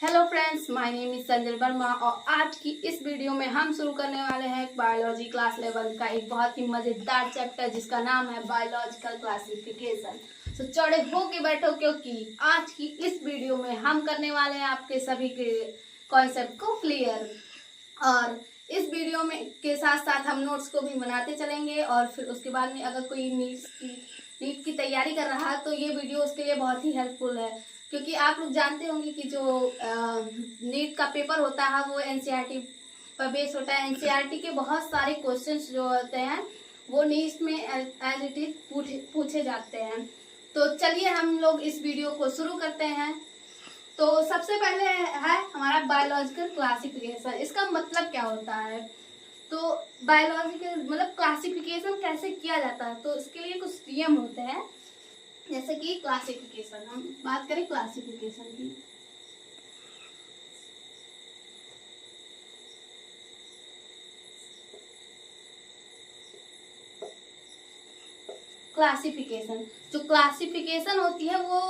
Hello friends, my name is Sanjay Verma और आज की इस वीडियो में हम शुरू करने वाले हैं बायोलॉजी क्लास 11 का एक बहुत ही मजेदार चैप्टर जिसका नाम है बायोलॉजिकल क्लासिफिकेशन। तो चौड़े होके बैठो क्योंकि आज की इस वीडियो में हम करने वाले हैं आपके सभी के कॉन्सेप्ट को क्लियर। और इस वीडियो में के साथ साथ हम नोट्स को भी बनाते चलेंगे और फिर उसके बाद में अगर कोई नीट की तैयारी कर रहा है तो ये वीडियो उसके लिए बहुत ही हेल्पफुल है, क्योंकि आप लोग जानते होंगे कि जो नीट का पेपर होता है वो एनसीईआरटी पर बेस होता है। एनसीईआरटी के बहुत सारे क्वेश्चंस जो होते हैं वो नीट में एज इट इज पूछे जाते हैं। तो चलिए हम लोग इस वीडियो को शुरू करते हैं। तो सबसे पहले है हमारा बायोलॉजिकल क्लासिफिकेशन। इसका मतलब क्या होता है? तो बायोलॉजिकल मतलब क्लासिफिकेशन कैसे किया जाता है, तो इसके लिए कुछ नियम होते हैं। जैसे कि क्लासिफिकेशन, हम बात करें क्लासिफिकेशन की। क्लासिफिकेशन जो क्लासिफिकेशन होती है वो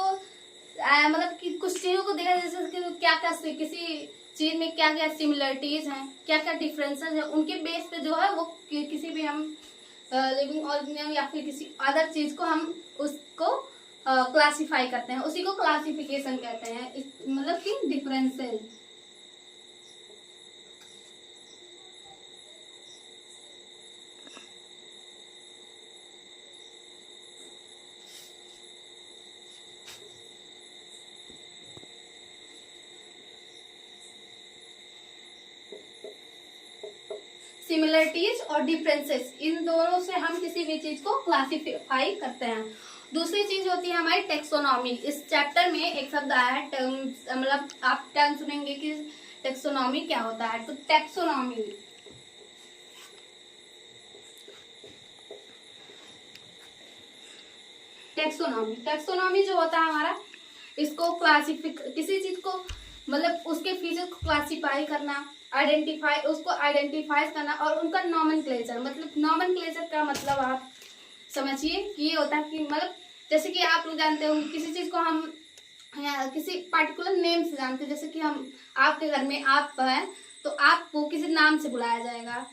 मतलब कि कुछ चीजों को देखा, जैसे कि क्या क्या किसी चीज में क्या क्या सिमिलरिटीज हैं, क्या क्या डिफरेंसेस है, उनके बेस पे जो है वो किसी भी हम लिविंग ऑर्गेनिज्म या फिर किसी अदर चीज को हम उसको क्लासिफाई करते हैं, उसी को क्लासिफिकेशन कहते हैं। मतलब कि डिफरेंसेस। सिमिलरिटीज और डिफरेंसेस, इन दोनों से हम किसी भी चीज को क्लासिफाई करते हैं। दूसरी चीज होती है हमारी टेक्सोनॉमी। इस चैप्टर में एक शब्द आया है टर्म्स, मतलब आप टर्म सुनेंगे कि टेक्सोनॉमी क्या होता है। तो टेक्सोनॉमी टेक्सोनॉमी जो होता है हमारा, इसको किसी चीज को मतलब उसके फीचर को क्लासिफाई करना, उसको आइडेंटिफाई करना और उनका नॉमेनक्लेचर। मतलब नॉमेनक्लेचर का मतलब आप समझिए कि ये होता है कि मतलब जैसे कि आप लोग जानते होंगे किसी चीज को हम किसी पार्टिकुलर नेम से जानते हैं। जैसे कि हम आपके घर में आप है तो आपको किसी नाम से बुलाया जाएगा।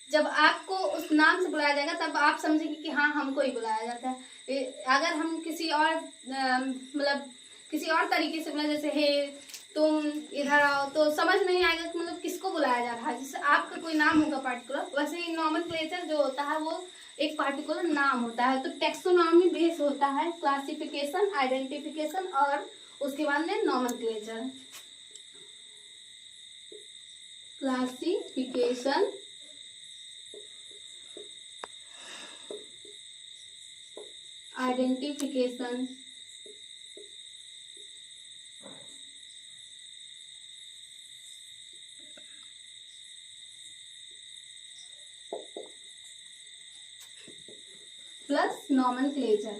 जब आपको उस नाम से बुलाया जाएगा तब आप समझेंगे कि हाँ हमको ही बुलाया जाता है। अगर हम किसी और मतलब किसी और तरीके से बुला, जैसे हे तुम इधर आओ, तो समझ नहीं आएगा कि मतलब किसको बुलाया जा रहा है। जैसे आपका कोई नाम होगा पार्टिकुलर, वैसे ही नॉमेनक्लेचर जो होता है वो एक पार्टिकुलर नाम होता है। तो टेक्सोनॉमी बेस होता है क्लासिफिकेशन, आइडेंटिफिकेशन और उसके बाद में nomenclature. Classification, identification, plus nomenclature.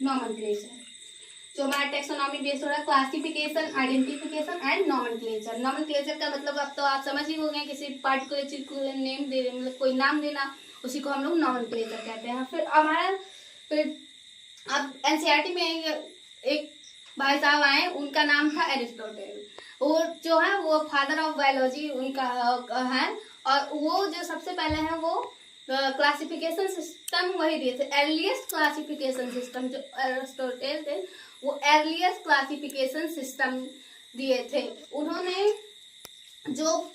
Nomenclature जो हमारा टेक्सोनॉमी बेस्ड हो रहा है, classification, identification and nomenclature. Nomenclature का मतलब अब तो आप समझ ही हो गए, किसी पार्टिकुलर चीज को नेम दे, मतलब कोई नाम देना, उसी को हम लोग नॉमेनक्लेचर कहते हैं। फिर हमारा फिर अब एनसीईआरटी में एक भाई साहब आए, उनका नाम था एरिस्टोटल। वो जो है वो फादर ऑफ बायोलॉजी उनका है। और वो जो सबसे पहले है वो क्लासिफिकेशन सिस्टम वही दिए थे। अर्लीस्ट क्लासिफिकेशन सिस्टम जो एरिस्टोटल थे वो अर्लीस्ट क्लासिफिकेशन सिस्टम दिए थे। उन्होंने जो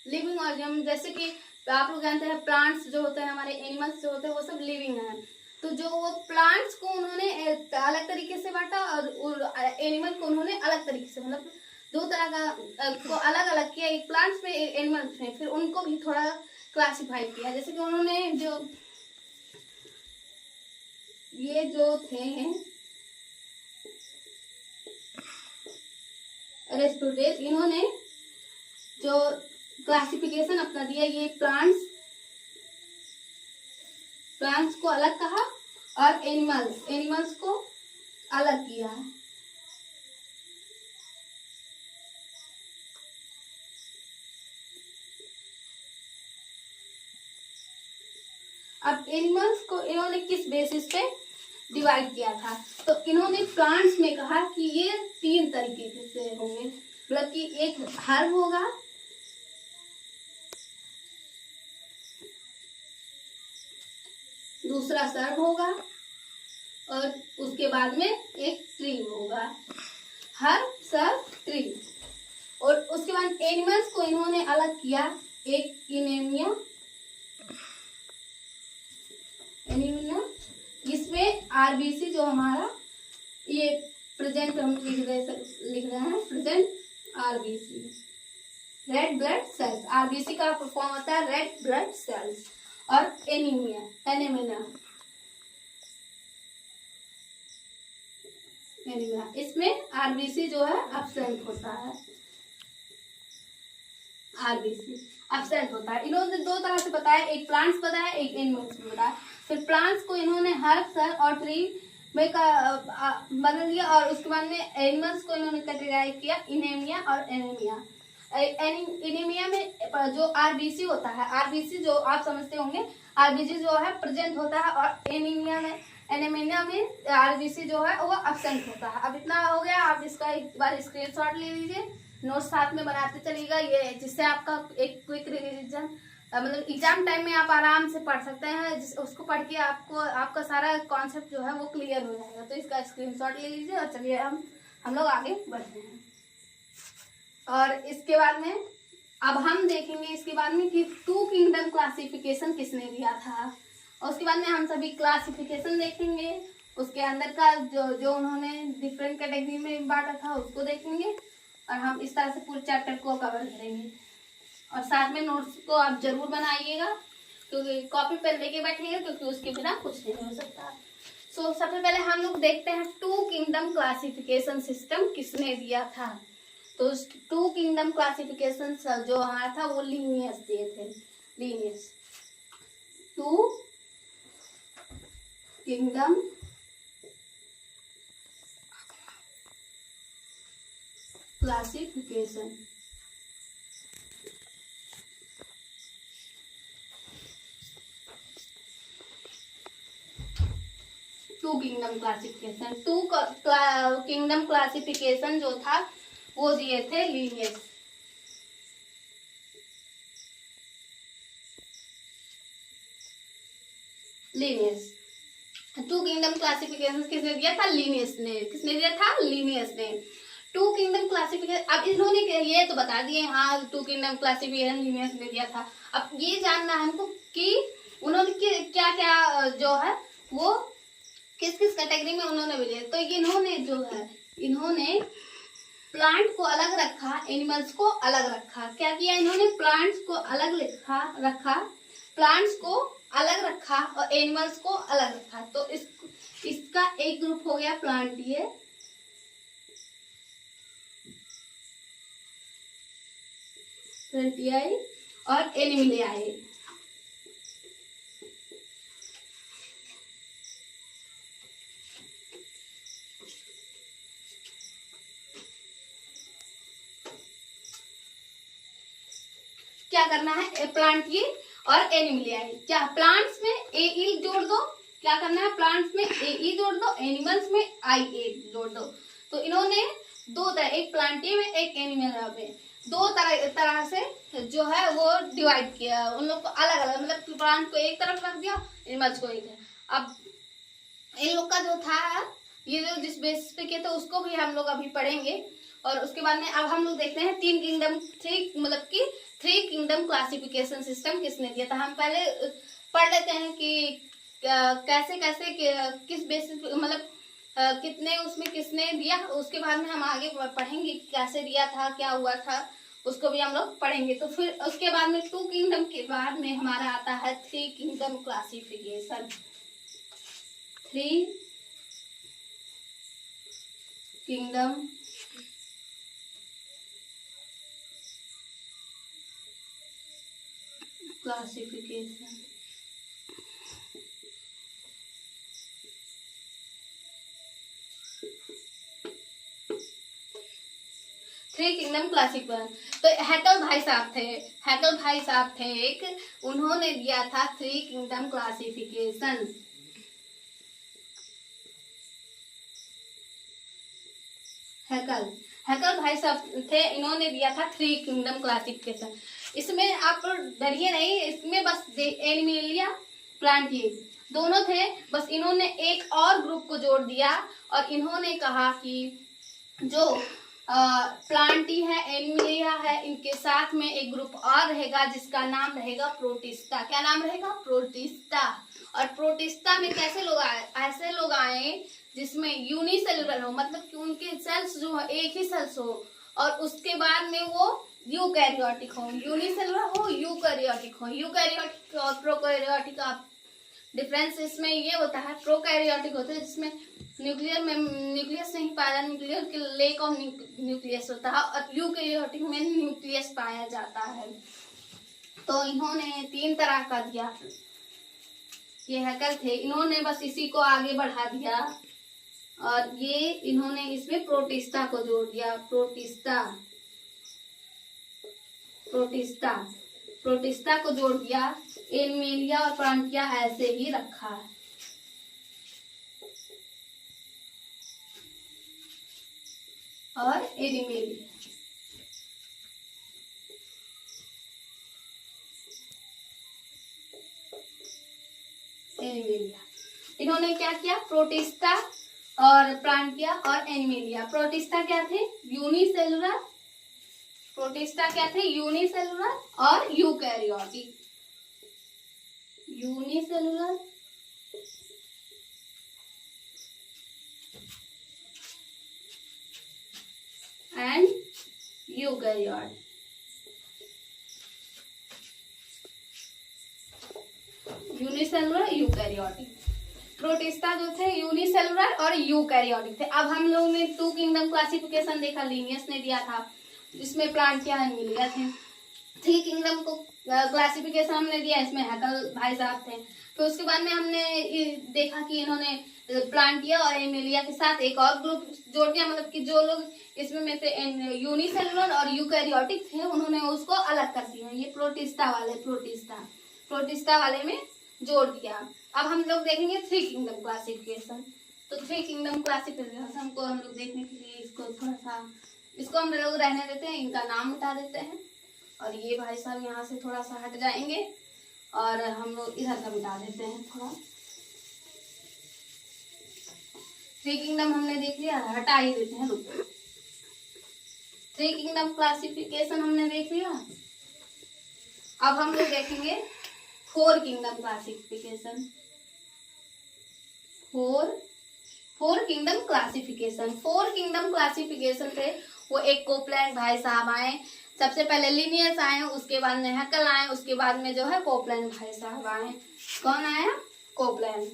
लिविंग ऑर्गेनिज्म, जैसे कि आप लोग जानते हैं प्लांट्स जो होते हैं, हमारे एनिमल्स जो होते हैं वो सब लिविंग है। तो जो वो प्लांट्स को उन्होंने अलग तरीके से बांटा और एनिमल को उन्होंने अलग तरीके से, मतलब दो तरह का को अलग अलग किया, एक प्लांट्स में एक एनिमल्स में। फिर उनको भी थोड़ा क्लासिफाई किया। जैसे कि उन्होंने जो ये जो थे एरिस्टोटल, इन्होंने जो क्लासिफिकेशन अपना दिया, ये प्लांट्स को अलग कहा और एनिमल्स को अलग किया। अब एनिमल्स को इन्होंने किस बेसिस पे डिवाइड किया था, तो इन्होंने प्लांट्स में कहा कि ये 3 तरीके से होंगे, मतलब कि एक हर्ब होगा, दूसरा सर्ब होगा और उसके बाद में एक ट्री होगा। Herb, SERB, tree. और उसके बाद एनिमल्स को इन्होंने अलग किया, एक एनीमिया, इसमें आरबीसी जो हमारा ये प्रेजेंट हम लिख रहे हैं present RBC, red blood cells. RBC का फॉर्म होता है रेड ब्लड सेल्स। और एनीमिया, इसमें आरबीसी जो है एब्सेंट होता है, आरबीसी एब्सेंट होता है। इन्होंने 2 तरह से बताया, एक प्लांट्स बताया, एक एनिमल्स में बताया। फिर प्लांट्स को इन्होंने हर्ब, सर्ब और ट्री में बदल दिया और उसके बाद में एनिमल्स को इन्होंने कैटेगराइज किया इनेमिया और एनीमिया। एनीमिया में जो आरबीसी होता है, आरबीसी जो आप समझते होंगे, आरबीसी जो है प्रेजेंट होता है, और एनीमिया में आरबीसी जो है वो एब्सेंट होता है। अब इतना हो गया, आप इसका एक बार स्क्रीनशॉट ले लीजिए, नोट्स साथ में बनाते चलिएगा, ये जिससे आपका एक क्विक रिवीजन मतलब एग्जाम टाइम में आप आराम से पढ़ सकते हैं, उसको पढ़ के आपको आपका सारा कॉन्सेप्ट जो है वो क्लियर हो जाएगा। तो इसका स्क्रीनशॉट ले लीजिए और चलिए हम लोग आगे बढ़ते हैं। और इसके बाद में अब हम देखेंगे इसके बाद में कि 2 किंगडम क्लासिफिकेशन किसने दिया था, और उसके बाद में हम सभी क्लासिफिकेशन देखेंगे, उसके अंदर का जो उन्होंने डिफरेंट कैटेगरी में बांटा था उसको देखेंगे, और हम इस तरह से पूरे चैप्टर को कवर करेंगे। और साथ में नोट्स को आप जरूर बनाइएगा, क्योंकि कॉपी पेन लेके बैठिएगा, क्योंकि उसके बिना कुछ नहीं हो सकता। सबसे पहले हम लोग देखते हैं 2 किंगडम क्लासिफिकेशन सिस्टम किसने दिया था। तो 2 किंगडम क्लासिफिकेशन जो हमारा था वो लीनियस दिए थे, Linnaeus 2 kingdom classification. Two kingdom classification जो था वो दिए थे लीनियस। लीनियस 2 किंगडम क्लासिफिकेशन किसने दिया था? लीनियस ने। किसने दिया था? लीनियस ने। 2 किंगडम क्लासिफिकेशन, अब इन्होंने ये तो बता दिए, हाँ 2 किंगडम क्लासिफिकेशन लीनियस ने दिया था। अब ये जानना है हमको कि उन्होंने क्या क्या जो है वो किस किस कैटेगरी में उन्होंने भेजे। तो इन्होंने जो है, इन्होंने प्लांट को अलग रखा, एनिमल्स को अलग रखा। क्या किया इन्होंने? प्लांट्स को अलग रखा, प्लांट्स को अलग रखा और एनिमल्स को अलग रखा। तो इसका एक ग्रुप हो गया प्लांटीय, प्लांटियाई और एनिमलियाई। क्या करना है? प्लांटीय और एनिमलियाई। क्या प्लांट्स में ए जोड़ दो, क्या करना है? प्लांट्स में ए जोड़ दो, एनिमल्स में IA जोड़ दो। तो इन्होंने 2 तरह, एक प्लांटीय में एक एनिमल में 2 तरह से जो है वो डिवाइड किया। उन लोग को अलग अलग, मतलब प्लांट को एक तरफ रख दिया, एनिमल्स को एक। अब इन लोग का जो था, ये जो जिस बेसिस पे किया था उसको भी हम लोग अभी पढ़ेंगे। और उसके बाद में अब हम लोग देखते हैं 3 किंगडम क्लासिफिकेशन सिस्टम किसने दिया था। हम पहले पढ़ लेते हैं कि कैसे कैसे किस बेसिस पे, मतलब कितने उसमें किसने दिया। उसके बाद में हम आगे पढ़ेंगे कैसे दिया था, क्या हुआ था, उसको भी हम लोग पढ़ेंगे। तो फिर उसके बाद में 2 किंगडम के बाद में हमारा आता है 3 kingdom classification. 3 kingdom classification. 3 three kingdom classification. तो हैकल भाई साहब थे एक, उन्होंने दिया था थ्री किंगडम क्लासिफिकेशन। हैकल भाई साहब थे, इन्होंने दिया था थ्री किंगडम क्लासिफिकेशन। इसमें आप डरिए नहीं, इसमें बस एनिमेलिया प्लांटिए दोनों थे, बस इन्होंने एक और ग्रुप को जोड़ दिया और इन्होंने कहा कि जो प्लांटी है, एनिमेलिया है, इनके साथ में एक ग्रुप और रहेगा जिसका नाम रहेगा प्रोटिस्टा। क्या नाम रहेगा? प्रोटिस्टा। और प्रोटिस्टा में कैसे लोग आए? ऐसे लोग आए जिसमें यूनिसेलुलर हो, मतलब कि उनके सेल्स जो है एक ही सेल्स हो, और उसके बाद में वो यूकैरियोटिक हो। यूनिसेलुलर हो, यूकैरियोटिक हो। यूकैरियोटिक और प्रोकैरियोटिक का डिफरेंस इसमें ये होता है, प्रोकैरियोटिक होता है जिसमें न्यूक्लियस नहीं पाया, न्यूक्लियर के लेक ऑफ न्यूक्लियस होता है, और यूकैरियोटिक में न्यूक्लियस पाया जाता है। तो इन्होंने 3 तरह का दिया। ये हैकल थे, इन्होंने बस इसी को आगे बढ़ा दिया और ये इन्होंने इसमें प्रोटिस्टा को जोड़ दिया। प्रोटिस्टा को जोड़ दिया। एनिमेलिया और प्लांटिया ऐसे ही रखा है। और एनिमेलिया इन्होंने क्या किया? प्रोटिस्टा और प्लांटिया और एनिमेलिया। प्रोटिस्टा क्या थे? यूनिसेलुलर और eukaryotic. Unicellular and eukaryotic. Unicellular, eukaryotic. Protista जो थे यूनिसेलुलर और यूकैरियोटिक थे। अब हम लोगों ने 2 किंगडम क्लासिफिकेशन देखा, लिनियस ने दिया था जिसमें प्लांटिया एनिमेलिया थे। 3 किंगडम को क्लासिफिकेशन हमने दिया, इसमें हैकल भाई साहब थे। तो उसके बाद में हमने देखा कि इन्होंने प्लांटिया और एनिमेलिया के साथ एक और ग्रुप जोड़ दिया, मतलब कि जो लोग इसमें में से यूनिसेलुलर और यूकैरियोटिक थे उन्होंने उसको अलग कर दिया। ये प्रोटिस्टा वाले में जोड़ दिया। अब हम लोग देखेंगे 3 किंगडम क्लासिफिकेशन। तो 3 किंगडम क्लासिफिकेशन को हम लोग देखने के लिए इसको हम लोग रहने देते हैं, इनका नाम हटा देते हैं। और ये भाई साहब यहाँ से थोड़ा सा हट जाएंगे और हम लोग इधर का मिटा देते हैं थोड़ा। 3 किंगडम हमने देख लिया, हटा ही देते हैं। 3 किंगडम क्लासिफिकेशन हमने देख लिया। अब हम लोग देखेंगे 4 किंगडम क्लासिफिकेशन। 4 किंगडम क्लासिफिकेशन थे वो एक कोपलैंड भाई साहब आए। सबसे पहले लिनियस आए, उसके बाद में हैकल आए, उसके बाद में जो है कोपलैंड भाई साहब आए। कौन आया? कोपलैंड।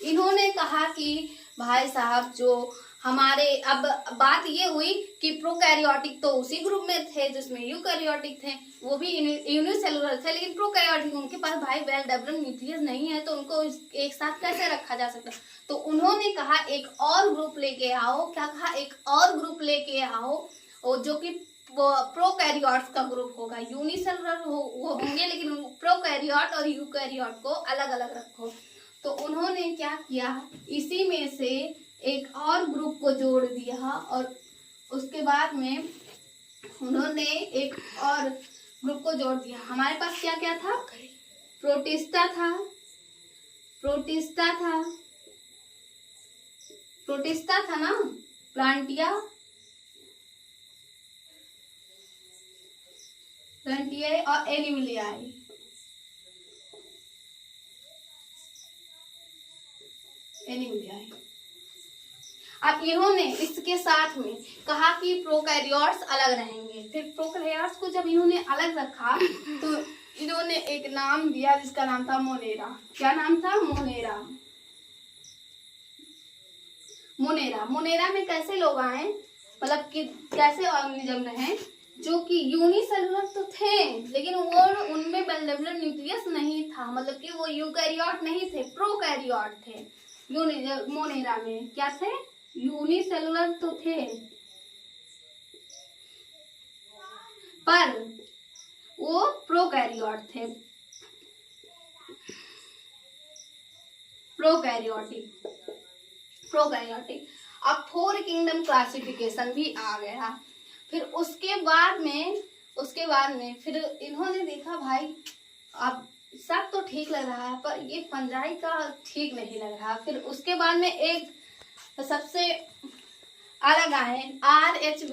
इन्होंने कहा कि भाई साहब जो हमारे, अब बात ये हुई कि प्रोकैरियोटिक तो उसी ग्रुप में थे जिसमें यूकैरियोटिक थे, वो भी यूनिसेलुलर थे, लेकिन प्रोकैरियोटिक उनके पास भाई वेल डेवलप्ड न्यूक्लियस नहीं है, तो उनको एक साथ कैसे रखा जा सकता? तो उन्होंने कहा एक और ग्रुप लेके आओ। क्या कहा? एक और ग्रुप लेके आओ जो कि प्रोकैरियोट्स का ग्रुप होगा। यूनिसेलुलर वो होंगे, लेकिन प्रोकैरियोट और यूकैरियोट को अलग अलग रखो। तो उन्होंने क्या किया? इसी में से एक और ग्रुप को जोड़ दिया और उसके बाद में उन्होंने एक और ग्रुप को जोड़ दिया। हमारे पास क्या क्या था? प्रोटिस्टा था ना, प्लांटिया और एनिमेलिया। अब इन्होंने इसके साथ में कहा कि प्रोकैरियोट्स अलग रहेंगे। फिर प्रोकैरियोट्स को जब इन्होंने अलग रखा तो इन्होंने एक नाम दिया जिसका नाम था मोनेरा। क्या नाम था? मोनेरा में कैसे लोग आए, मतलब कि कैसे ऑर्गेनिज्म रहे? जो कि यूनिसेलुलर तो थे, लेकिन वो उनमें वेल डेवलप्ड न्यूक्लियस नहीं था, मतलब कि वो यूकैरियोट नहीं थे, प्रोकैरियोट थे। मोनेरा में क्या थे? यूनिसेलुलर तो थे पर वो प्रोकैरियोट थे, प्रोकैरियोटिक। अब 4 किंगडम क्लासिफिकेशन भी आ गया। फिर उसके बाद में फिर इन्होंने देखा भाई अब सब तो ठीक लग रहा है पर ये फंजाई का ठीक नहीं लग रहा। फिर उसके बाद में एक सबसे अलग आए RH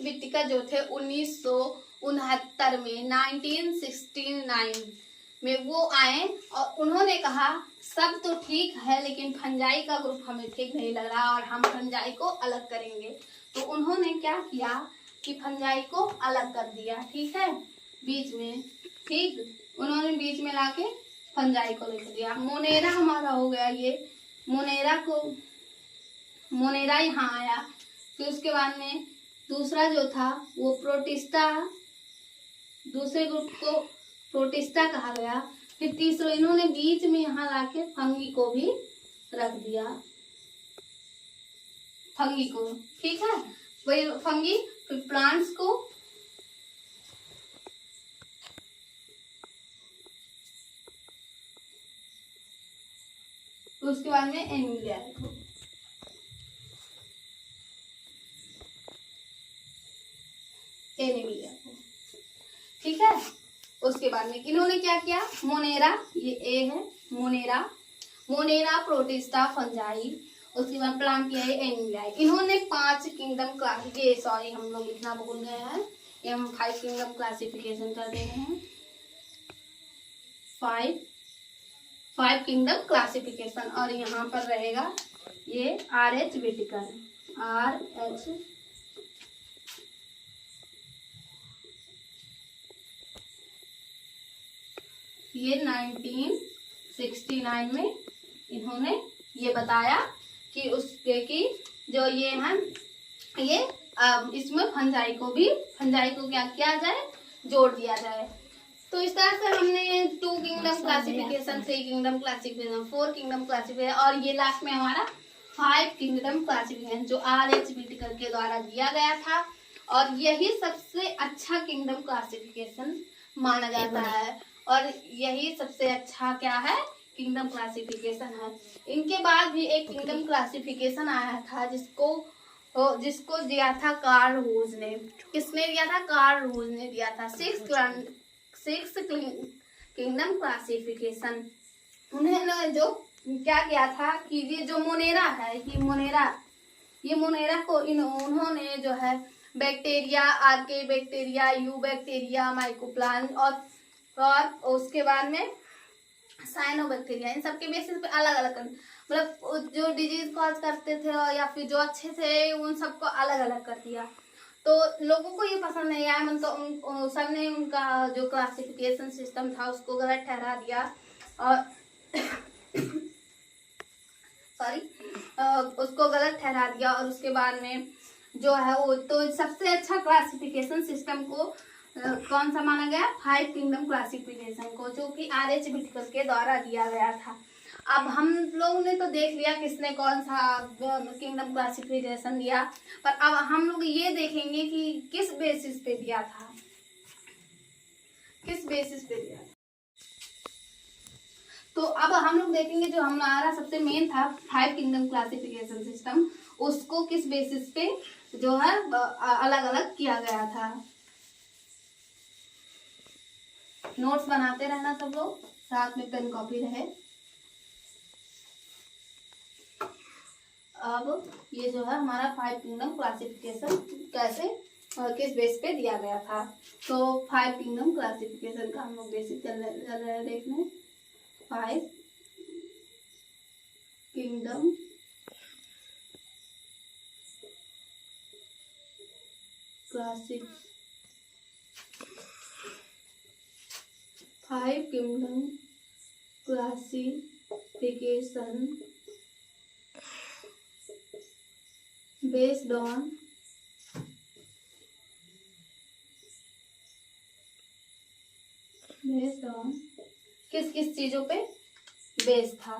विटिकर जो थे 1969 में 1969 में वो आए और उन्होंने कहा सब तो ठीक है लेकिन फंजाई का ग्रुप हमें ठीक नहीं लग रहा और हम फंजाई को अलग करेंगे। तो उन्होंने क्या किया कि फंजाई को अलग कर दिया, ठीक है, बीच में, ठीक, उन्होंने बीच में लाके फंजाई को लिख दिया। मोनेरा हमारा हो गया, ये मोनेरा यहाँ आया। फिर उसके बाद में दूसरा जो था वो प्रोटिस्टा, दूसरे ग्रुप को प्रोटिस्टा कहा गया। फिर तीसरा इन्होंने बीच में यहाँ लाके फंगी को भी रख दिया, फंगी को, ठीक है, वही फंगी। फिर प्लांट्स को, उसके बाद में एनिमिलिया को, ठीक है। उसके बाद में इन्होंने क्या किया, मोनेरा, ये ए है, मोनेरा प्रोटिस्टा फंजाई, उसके बाद प्लांट किया है एनिमिलिया। इन्होंने 5 किंगडम सॉरी हम लोग लिखना भूल गए हैं, ये हम 5 किंगडम क्लासिफिकेशन कर दे रहे हैं। 5 किंगडम क्लासिफिकेशन और यहाँ पर रहेगा ये RH विटिकर, RH ये 1969 में इन्होंने ये बताया कि उसके की जो ये है ये इसमें फंजाई को क्या किया जाए, जोड़ दिया जाए। तो इस तरह से हमने 2 kingdom classification, 3 kingdom classification, 4 kingdom classification और ये लास्ट में हमारा 5 किंगडम क्लासिफिकेशन जो RH विटिकर के द्वारा दिया गया था और यही सबसे अच्छा किंगडम क्लासिफिकेशन माना जाता है और यही सबसे अच्छा क्या है, किंगडम क्लासिफिकेशन है। इनके बाद भी एक किंगडम क्लासिफिकेशन आया था जिसको दिया था कार्ल रूज ने। किसने दिया था? कार्ल रूज ने दिया था। 6 किंगडम क्लासिफिकेशन। उन्होंने जो क्या किया था कि ये जो मोनेरा है, ये मोनेरा को उन्होंने जो है bacteria, archaebacteria, eubacteria, mycoplasma और उसके बाद में साइनोबैक्टीरिया, इन सब के बेसिस पे अलग अलग कर, मतलब जो डिजीज कॉज करते थे और या फिर जो अच्छे थे उन सबको अलग अलग कर दिया। तो लोगों को ये पसंद नहीं आया, मतलब सबने उनका जो क्लासिफिकेशन सिस्टम था उसको गलत ठहरा दिया और उसको गलत ठहरा दिया और उसके बाद में जो है वो तो सबसे अच्छा क्लासिफिकेशन सिस्टम को कौन सा माना गया? 5 किंगडम क्लासिफिकेशन को, जो कि RH विटिकर के द्वारा दिया गया था। अब हम लोग ने तो देख लिया किसने कौन सा किंगडम क्लासिफिकेशन दिया, पर अब हम लोग ये देखेंगे कि किस बेसिस पे दिया था, तो अब हम लोग देखेंगे जो हमारा सबसे मेन था 5 किंगडम क्लासिफिकेशन सिस्टम, उसको किस बेसिस पे जो है अलग अलग किया गया था। नोट्स बनाते रहना सब लोग, साथ में पेन कॉपी रहे। अब ये जो है हमारा 5 किंगडम क्लासिफिकेशन कैसे और किस बेस पे दिया गया था। तो 5 किंगडम क्लासिफिकेशन का हम लोग बेसिक चल रहे हैं देखने। 5 kingdom classification based on based on किस किस चीज़ों पे बेस्ड था।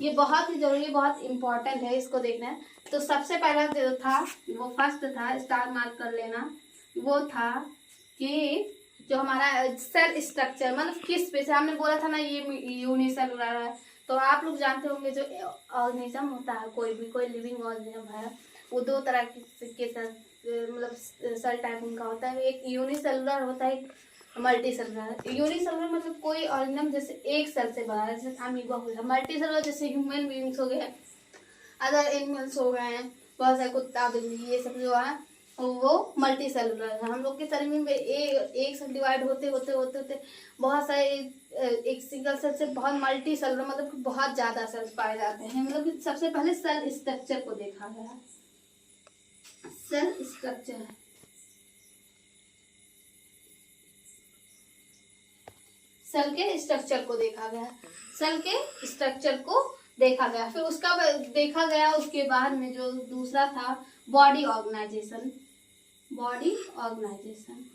ये बहुत ही जरूरी, बहुत इम्पोर्टेंट है, इसको देखना है। तो सबसे पहला जो था वो फर्स्ट था, स्टार मार्क कर लेना, वो था कि जो हमारा सेल स्ट्रक्चर, मतलब किस पे से हमने बोला था ना ये यूनिसेलुलर है। तो आप लोग जानते होंगे जो ऑर्गेनिज्म होता है, कोई लिविंग ऑर्गेनिज्म है, वो दो तरह के मतलब सेल टाइप उनका होता है। एक यूनिसेलुलर होता है, एक मल्टी सेलुलर। यूनिसेलुलर मतलब कोई ऑर्गेनिज्म जैसे एक सेल से बना है, जैसे अमीबा हो गया। मल्टी सेलुलर जैसे ह्यूमन बीइंग्स हो गए, अदर एनिमल्स हो गए हैं, बहुत सारे कुत्ता बिल्ली, ये सब जो है वो मल्टी सेलुलर है। हम लोग के शरीर में एक से डिवाइड होते होते होते होते बहुत सारे एक सिंगल सेल से बहुत मल्टी सेलुलर, मतलब बहुत ज्यादा सेल्स पाए जाते हैं। मतलब कि सबसे पहले सेल स्ट्रक्चर को देखा गया, सेल स्ट्रक्चर, सेल के स्ट्रक्चर को देखा गया, सेल के स्ट्रक्चर को देखा गया। फिर उसका देखा गया, उसके बाद में जो दूसरा था body organization, body organization.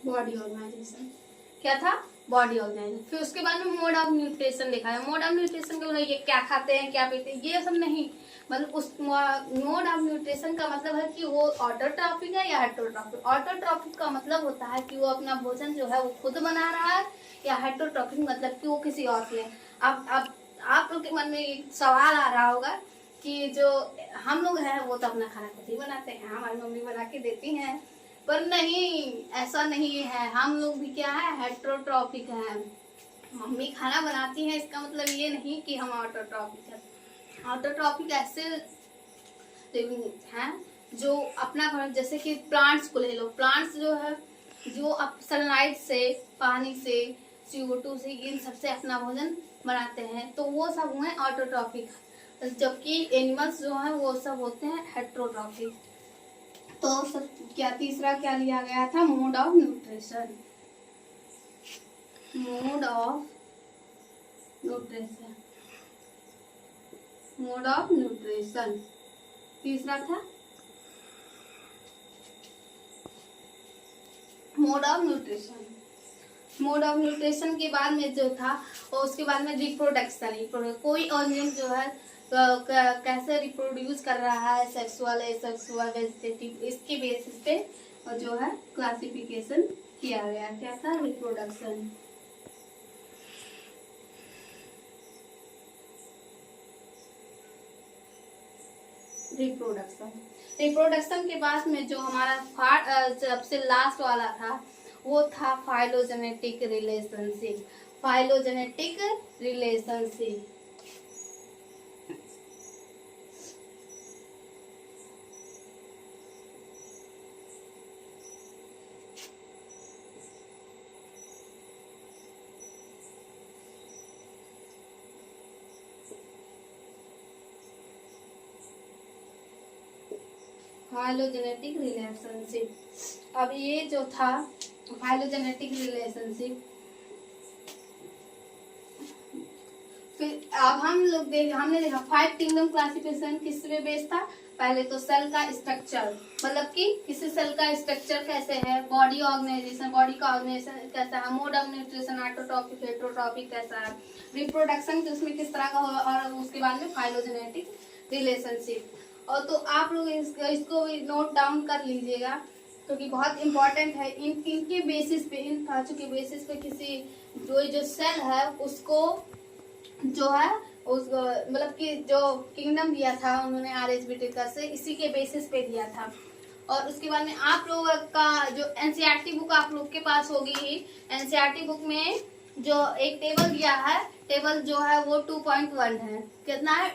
Body organization क्या था, बॉडी ऑर्गेनाइजेशन। फिर उसके बाद में मोड ऑफ न्यूट्रिशन देखा है। मोड ऑफ न्यूट्रिशन के मतलब ये क्या खाते हैं, क्या पीते हैं, ये सब नहीं, मतलब उस मोड ऑफ न्यूट्रिशन का मतलब है कि वो ऑटोट्रॉफिक है या हेटरोट्रॉफिक। ऑटोट्रॉफिक का मतलब होता है कि वो अपना भोजन जो है वो खुद बना रहा है, या हेटरोट्रॉफिक मतलब कि वो किसी और से। अब आप लोग के मन में एक सवाल आ रहा होगा कि जो हम लोग हैं वो तो अपना खाना खुद ही बनाते हैं, हमारी मम्मी बना के देती हैं, पर नहीं, ऐसा नहीं है। हम लोग भी क्या है, हेटरोट्रॉफिक है। मम्मी खाना बनाती है इसका मतलब ये नहीं कि हम ऑटोट्रॉफिक है। ऑटोट्रॉफिक ऐसे हैं जो अपना, जैसे कि प्लांट्स को ले लो, प्लांट्स जो है जो सनलाइट से, पानी से, CO2 से, इन सबसे अपना भोजन बनाते हैं, तो वो सब हुए ऑटोट्रॉफिक। जबकि एनिमल्स जो हैं वो सब होते हैं हेटरोट्रॉफिक। तो सब क्या, तीसरा क्या लिया गया था, mode of nutrition, mode of nutrition, mode of nutrition तीसरा था mode of nutrition. Mode of nutrition के बाद में जो था, और उसके बाद में रिप्रोडक्शन। कोई ऑर्गेनिज्म जो है कैसे रिप्रोड्यूस कर रहा है, सेक्सुअल, एसेक्सुअल, वेजिटेटिव, इसके बेसिस पे जो है क्लासिफिकेशन किया गया। क्या था, रिप्रोडक्शन। रिप्रोडक्शन के बाद में जो हमारा सबसे लास्ट वाला था वो था phylogenetic relationship, phylogenetic relationship. Phylogenetic relationship. अब ये जो था फाइलोजेनेटिक रिलेशनशिप, फिर अब हमने देखा 5 किंगडम क्लासिफिकेशन किस पे बेस्ड था। पहले तो सेल का स्ट्रक्चर, मतलब कि किसी सेल का स्ट्रक्चर कैसे है, बॉडी ऑर्गेनाइजेशन, बॉडी का ऑर्गेनाइजेशन कैसा है, mode of nutrition, autotrophic, heterotrophic कैसा है, रिप्रोडक्शन उसमें किस तरह का हो, और उसके बाद में फाइलोजेनेटिक रिलेशनशिप। और तो आप लोग इसको भी नोट डाउन कर लीजिएगा, क्योंकि बहुत इंपॉर्टेंट है। इनके बेसिस पे, इन पांचों के बेसिस पे किसी जो सेल है उसको जो है उस मतलब कि जो किंगडम दिया था उन्होंने RH विटेकर से, इसी के बेसिस पे दिया था। और उसके बाद में आप लोगों का जो NCERT बुक आप लोग के पास होगी ही, NCERT बुक में जो एक टेबल दिया है, टेबल जो है वो 2.1 है। कितना है,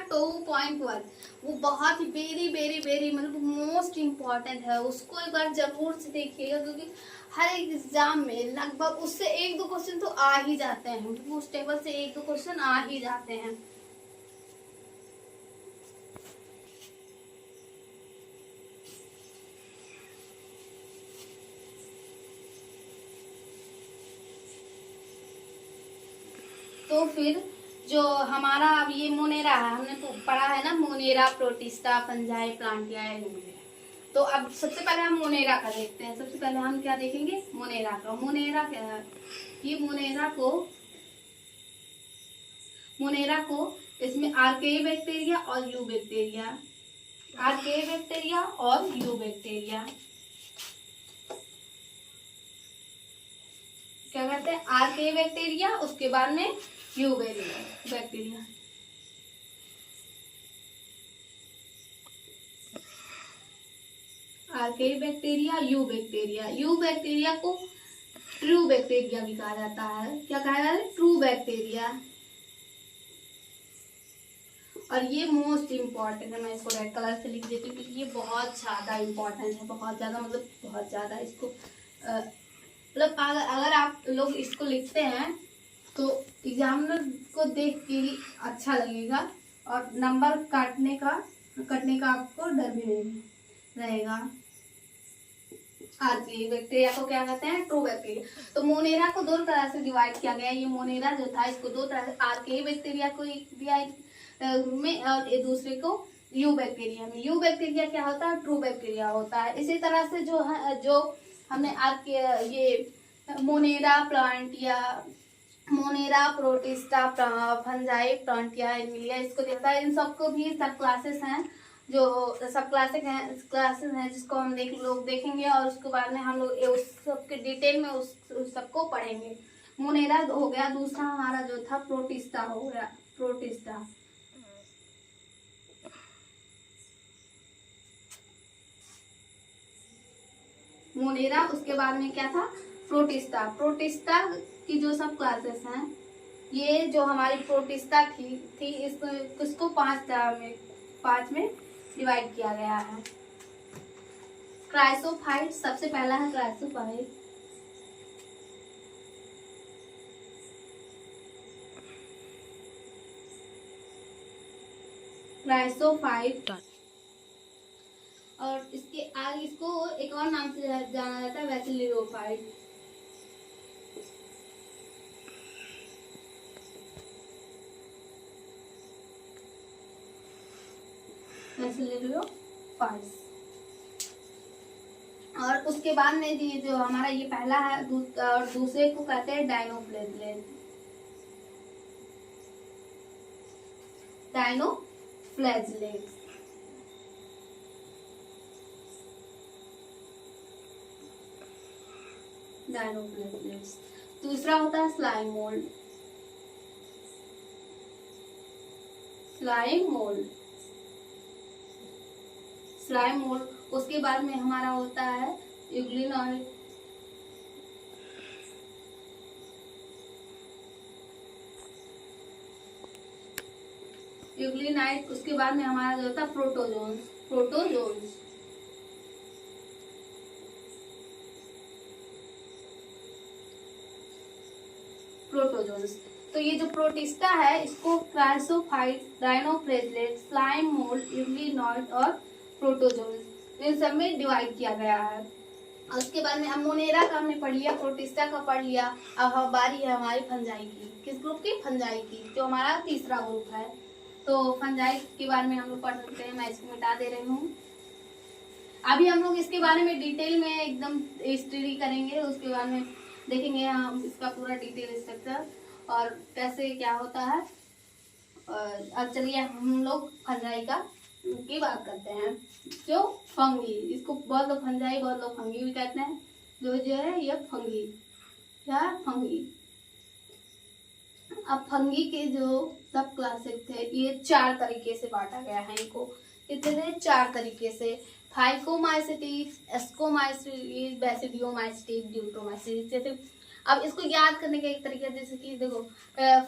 2.1। वो बहुत ही वेरी वेरी वेरी मतलब मोस्ट इम्पॉर्टेंट है, उसको एक बार जरूर से देखिएगा, क्योंकि हर एक एग्जाम में लगभग उससे 1-2 क्वेश्चन तो आ ही जाते हैं, उस टेबल से 1-2 क्वेश्चन आ ही जाते हैं। तो फिर जो हमारा अब ये मोनेरा है, हमने पढ़ा है ना, Monera, Protista, Fungi, Plantae, Animalia. तो अब सबसे पहले हम मोनेरा का देखते हैं। सबसे पहले हम क्या देखेंगे, मोनेरा का। मोनेरा क्या है, ये मोनेरा को इसमें आर्के बैक्टीरिया और यू बैक्टीरिया, आर्के बैक्टीरिया और यू बैक्टीरिया क्या कहते हैं, आर्के बैक्टीरिया, उसके बाद में eubacteria. Archaebacteria, eubacteria. Eubacteria को ट्रू बैक्टीरिया भी कहा जाता है। क्या कहा जाता है, ट्रू बैक्टीरिया। और ये मोस्ट इम्पॉर्टेंट है, मैं इसको रेड कलर से लिख देती हूँ क्योंकि ये बहुत ज़्यादा इम्पॉर्टेंट है, बहुत ज़्यादा, मतलब बहुत ज़्यादा। इसको मतलब अगर आप लोग इसको लिखते हैं तो एग्जामिनर को देख के ही अच्छा लगेगा और नंबर काटने का आपको डर भी नहीं रहेगा। आर्के बैक्टीरिया को क्या कहते हैं, ट्रू बैक्टीरिया। तो मोनेरा को दो तरह से डिवाइड किया गया है। ये मोनेरा जो था, इसको दो तरह से, आर्के बैक्टीरिया को दिया में और एक दूसरे को यू बैक्टीरिया में। यू बैक्टीरिया क्या होता है, ट्रू बैक्टीरिया होता है। इसी तरह से जो हमने ये Monera, Plantae, Monera, Protista, Fungi, Plantae, Animalia, इसको देखता है। इन सबको भी सब क्लासेस हैं, जो सब क्लासेस हैं जिसको हम लोग देखेंगे और उसके बाद में हम लोग उस सबके डिटेल में उस सबको पढ़ेंगे। मोनेरा हो गया, दूसरा हमारा जो था प्रोटिस्टा हो गया, प्रोटिस्टा। मोनेरा, उसके बाद में क्या था, प्रोटिस्टा। प्रोटिस्टा की जो सब क्लासेस हैं, ये जो हमारी प्रोटिस्टा थी इसको पांच में डिवाइड किया गया है। क्राइसोफाइट, सबसे पहला है क्राइसोफाइट। क्राइसोफाइट, और इसके आगे इसको एक और नाम से जाना जाता है, वैसिलियोफाइट। वैसिलियोफाइट्स। और उसके बाद में ये जो हमारा ये पहला है और दूसरे को कहते हैं डायनोफ्लेजलेट। डायनोफ्लेजलेट। डायनोफ्लेजलेट्स। दूसरा होता है slime mould. Slime mould, slime mould. उसके बाद में हमारा होता है यूग्लिनॉइड। यूग्लिनाइड। उसके बाद में हमारा जो होता है प्रोटोजोन्स। प्रोटोजोन्स। प्रोटोजोन्स। तो ये जो प्रोटिस्टा है, इसको chrysophyte, dinoflagellate, slime mould, euglenoid और प्रोटोजोन्स, इन सब में डिवाइड किया गया है। और उसके बाद में हम मोनेरा का हमने पढ़ लिया, प्रोटिस्टा का पढ़ लिया। अब बारी है हमारी फंजाई की। किस ग्रुप की, फंजाई की, जो हमारा तीसरा ग्रुप है। तो फंजाई के बारे में हम लोग पढ़ सकते हैं। मैं इसको मिटा दे रही हूँ। अभी हम लोग इसके बारे में डिटेल में एकदम स्टडी करेंगे, उसके बाद में देखेंगे हम इसका पूरा डिटेल स्ट्रक्चर और कैसे क्या होता है। अब चलिए हम लोग फंजाई की बात करते हैं। जो फंगी, इसको बहुत लोग फंजाई, बहुत लोग फंगी भी कहते हैं। जो है ये फंगी, क्या फंगी। अब फंगी के जो सब क्लासेस थे, ये 4 तरीके से बांटा गया है इनको। कितने 4 तरीके से, फाइकोमाइसिटीज, एस्कोमाइसिटीज, बेसिडियोमाइसिटीज, ड्यूटोमाइसिटीज। जैसे अब इसको याद करने का एक तरीका, जैसे कि देखो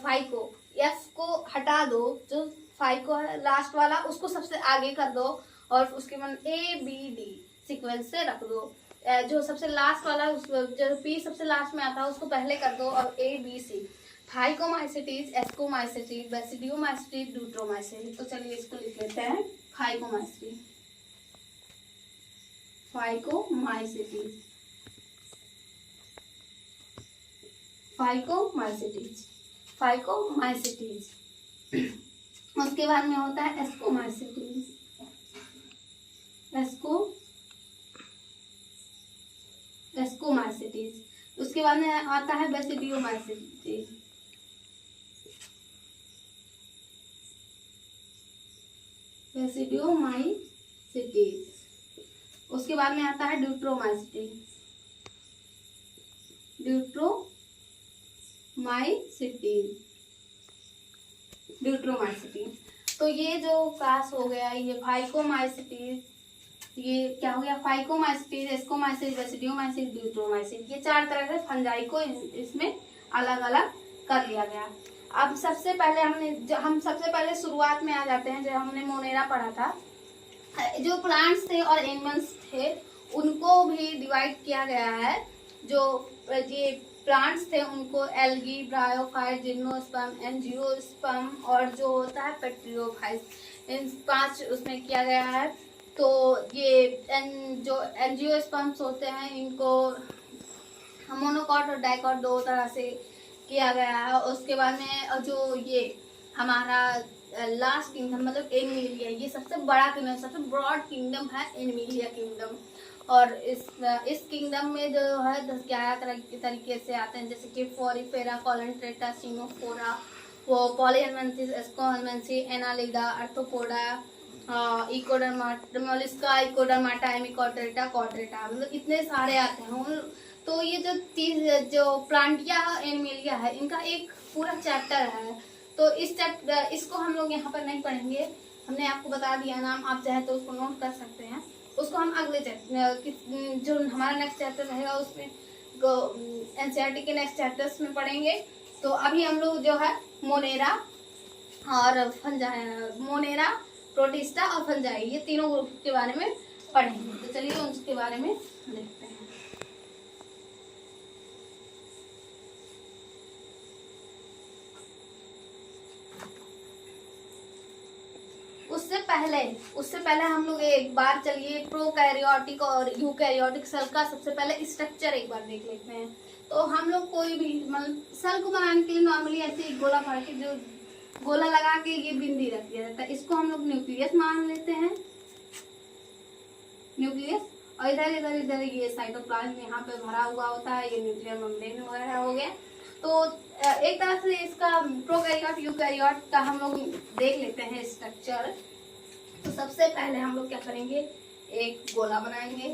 फाइको, एफ को हटा दो, जो फाइको है लास्ट वाला उसको सबसे आगे कर दो और उसके बाद ABD सीक्वेंस से रख दो। जो सबसे लास्ट वाला, जो पी सबसे लास्ट में आता है उसको पहले कर दो और ABC। Phycomycetes, Ascomycetes, Basidiomycetes, Deuteromycetes. तो चलिए इसको लिख लेते हैं। Phycomycetes, Phycomycetes, Phycomycetes, Phycomycetes. उसके बाद में होता है एस्कोमाइसिटीज, एस्कोमाइसिटीज। उसके बाद में आता है बेसिडियोमाइसिटीज, बेसिडियोमाइसिटीज। उसके बाद में आता है ड्यूट्रोमाइसिटीज, ड्यूट्रोमाइसिटीज। तो ये जो क्लास हो गया, ये फाइकोमाइसिटीज, ये क्या हो गया, फाइकोमाइसिटीज, एस्कोमाइसिस, बेसिडियोमाइसिस, ड्यूट्रोमाइसिस, ये 4 तरह के फंजाई को इसमें अलग अलग कर लिया गया। अब सबसे पहले हम सबसे पहले शुरुआत में आ जाते हैं, जब हमने मोनेरा पढ़ा था। जो प्लांट्स थे और एनिमल्स थे उनको भी डिवाइड किया गया है। जो ये प्लांट्स थे उनको एल्गी, ब्रायोफाइट, जिम्नोस्पर्म, एंजियोस्पर्म और जो होता है पेट्रियोफाइट, इन 5 उसमें किया गया है। तो ये जो एंजियोस्पर्म्स होते हैं इनको मोनोकॉट और डाइकॉट 2 तरह से किया गया है। उसके बाद में जो ये हमारा लास्ट किंगडम मतलब एनिमिलिया, ये सबसे बड़ा किंगडम, सबसे ब्रॉड किंगडम है एनिमिलिया किंगडम। और इस किंगडम में जो है 10-11 तरह के तरीके से आते हैं, जैसे कि फोरिफेरा, कॉलंट्रेटा, सीनोफोरा, वो पॉलीहेलमिन्थिस, एस्कोहेलमिन्थी, एनालिडा, आर्थ्रोपोडा, इकोडर्माटा, मोलस्का, इकोडर्माटा, एमिकोटेटा, कॉर्डेटा, मतलब इतने सारे आते हैं। तो ये जो प्लांटिया एनिमिलिया है इनका एक पूरा चैप्टर है। तो इसको हम लोग यहाँ पर नहीं पढ़ेंगे, हमने आपको बता दिया नाम, आप चाहे तो उसको नोट कर सकते हैं। उसको हम अगले जो हमारा नेक्स्ट चैप्टर रहेगा उसमें एनसीईआरटी के नेक्स्ट चैप्टर्स में पढ़ेंगे। तो अभी हम लोग जो है मोनेरा और मोनेरा, प्रोटिस्टा और फंजाई, ये तीनों ग्रुप के बारे में पढ़ेंगे। तो चलिए उसके बारे में देखते हैं। उससे पहले हम लोग एक बार चलिए प्रोकैरियोटिक और यूकैरियोटिक सेल का सबसे पहले स्ट्रक्चर एक बार देख लेते हैं। तो हम लोग कोई भी मतलब सेल को बनाने के लिए नॉर्मली ऐसे एक गोला फाड़ के, जो गोला लगा के ये बिंदी रख दिया जाता है, इसको हम लोग न्यूक्लियस मान लेते हैं, न्यूक्लियस। और इधर ये साइटोप्लाज्म यहाँ पे भरा हुआ होता है, ये न्यूक्लियर मेम्ब्रेन वगैरह हो गया। तो एक तरह से इसका प्रोकैरियोट यूकैरियोट का हम लोग देख लेते हैं स्ट्रक्चर। तो सबसे पहले हम लोग क्या करेंगे, एक गोला बनाएंगे,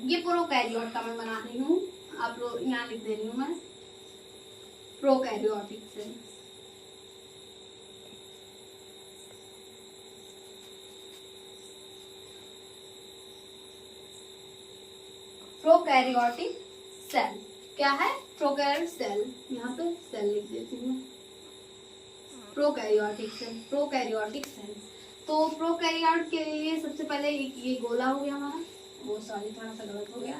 ये प्रोकैरियोट का मैं बना रही हूँ, आप लोग यहाँ लिख दे रही हूँ मैं, प्रोकैरियोटिक सेल। प्रोकैरियोटिक सेल क्या है, प्रोकैरियोटिक सेल, यहाँ पे सेल लिख देती हूँ, प्रोकैरियोटिक सेल। तो प्रोकैरियोट के लिए सबसे पहले ये गोला हो गया हमारा, वो सॉरी थोड़ा सा गलत हो गया,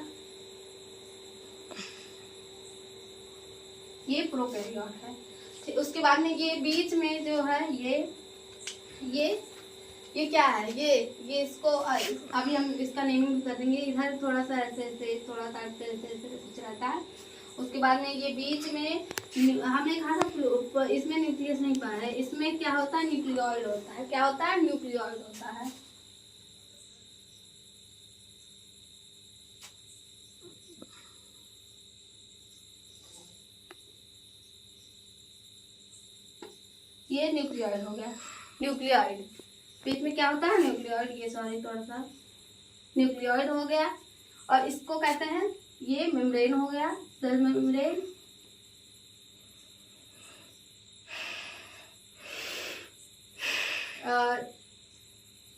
ये प्रोकैरियोट है। ठीक, उसके बाद में ये बीच में जो है ये क्या है, ये इसको अभी हम इसका नेमिंग कर देंगे। इधर थोड़ा सा ऐसे थोड़ा सा ऐसे कुछ रहता है। उसके बाद में ये बीच में हमने कहा था इसमें न्यूक्लियस नहीं पा रहे, इसमें क्या होता है, न्यूक्लियोइड होता है। क्या होता है, न्यूक्लियोइड होता है। ये न्यूक्लियोइड हो गया, न्यूक्लियोइड बीच में क्या होता है, न्यूक्लियोइड, ये सॉरी थोड़ा सा न्यूक्लियोइड हो गया। और इसको कहते हैं, ये मेम्ब्रेन हो गया, सेल मेम्ब्रेन। और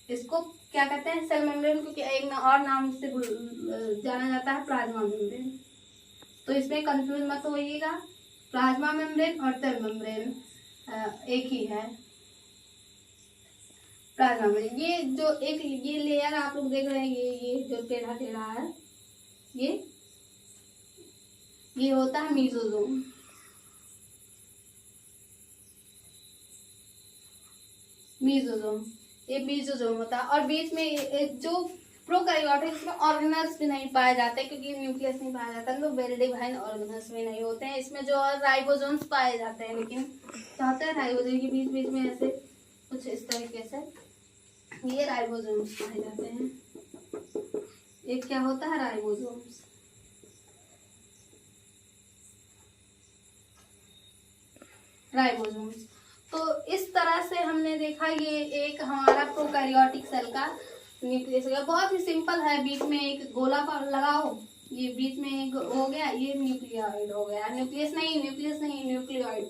इसको क्या कहते हैं, सेल मेम्ब्रेन, क्योंकि एक और नाम से जाना जाता है, प्लाज्मा मेम्ब्रेन। तो इसमें कंफ्यूज मत होइएगा, प्लाज्मा मेम्ब्रेन और सेल मेम्ब्रेन एक ही है, प्लाज्मा मेम्ब्रेन। ये जो एक ये लेयर आप लोग देख रहे हैं, ये जो टेढ़ा टेढ़ा है, ये होता है मीजोजोम। ये मीजोजोम होता है। और बीच में जो प्रोकैरियोटिक्स में ऑर्गेनल्स भी नहीं पाए जाते क्योंकि न्यूक्लियस नहीं पाया जाता, तो वेल डिवाइन ऑर्गेनल्स भी नहीं होते हैं। इसमें जो राइबोसोम्स पाए जाते हैं, लेकिन क्या होता है राइबोसोम के बीच बीच में ऐसे कुछ इस तरीके से ये राइबोसोम्स पाए जाते हैं। एक क्या होता है राइबोसोम्स, राइबोसोम्स। तो इस तरह से हमने देखा ये एक हमारा प्रोकैरियोटिक सेल का न्यूक्लियस है। बहुत ही सिंपल है, बीच में एक गोला पर लगाओ, ये बीच में एक हो गया, ये न्यूक्लियोइड हो गया। न्यूक्लियस नहीं न्यूक्लियोइड।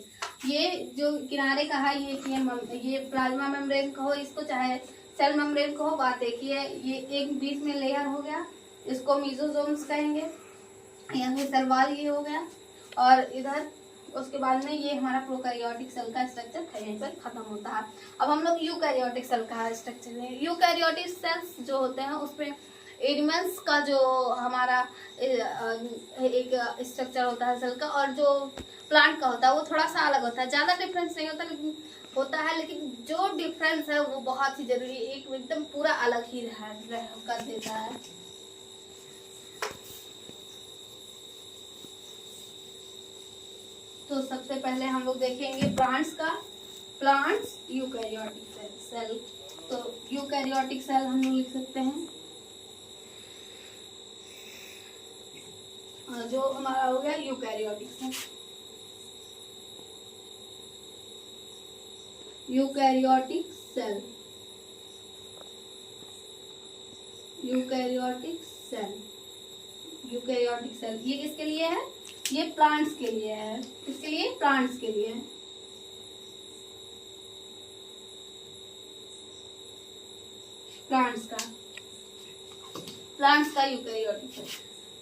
ये जो किनारे का है ये प्लाज्मा मेम्ब्रेन कहो इसको, चाहे सेल मेम्ब्रेन कहो, बात एक ही है। ये एक बीच में लेयर हो गया, इसको मीजोसोम्स कहेंगे, या फिर सेल वॉल ये हो गया। और इधर उसके बाद में ये हमारा प्रोकैरियोटिक सेल का स्ट्रक्चर यहीं पर खत्म होता है। अब हम लोग यूकैरियोटिक सेल का स्ट्रक्चर है। यूकैरियोटिक सेल्स जो होते हैं उसमें एनिमल्स का जो हमारा एक स्ट्रक्चर होता है सेल का, और जो प्लांट का होता है वो थोड़ा सा अलग होता है। ज़्यादा डिफरेंस नहीं होता, लेकिन होता है, लेकिन जो डिफरेंस है वो बहुत ही जरूरी, एक एकदम पूरा अलग ही कर देता है। तो सबसे पहले हम लोग देखेंगे प्लांट्स यूकैरियोटिक सेल। तो यूकैरियोटिक सेल हम लोग लिख सकते हैं, जो हमारा हो गया eukaryotic cell. Eukaryotic cell, eukaryotic cell, eukaryotic cell ये किसके लिए है? ये प्लांट्स के लिए है। किसके लिए? प्लांट्स के लिए। प्लांट्स का यूकैरियोटिक सेल।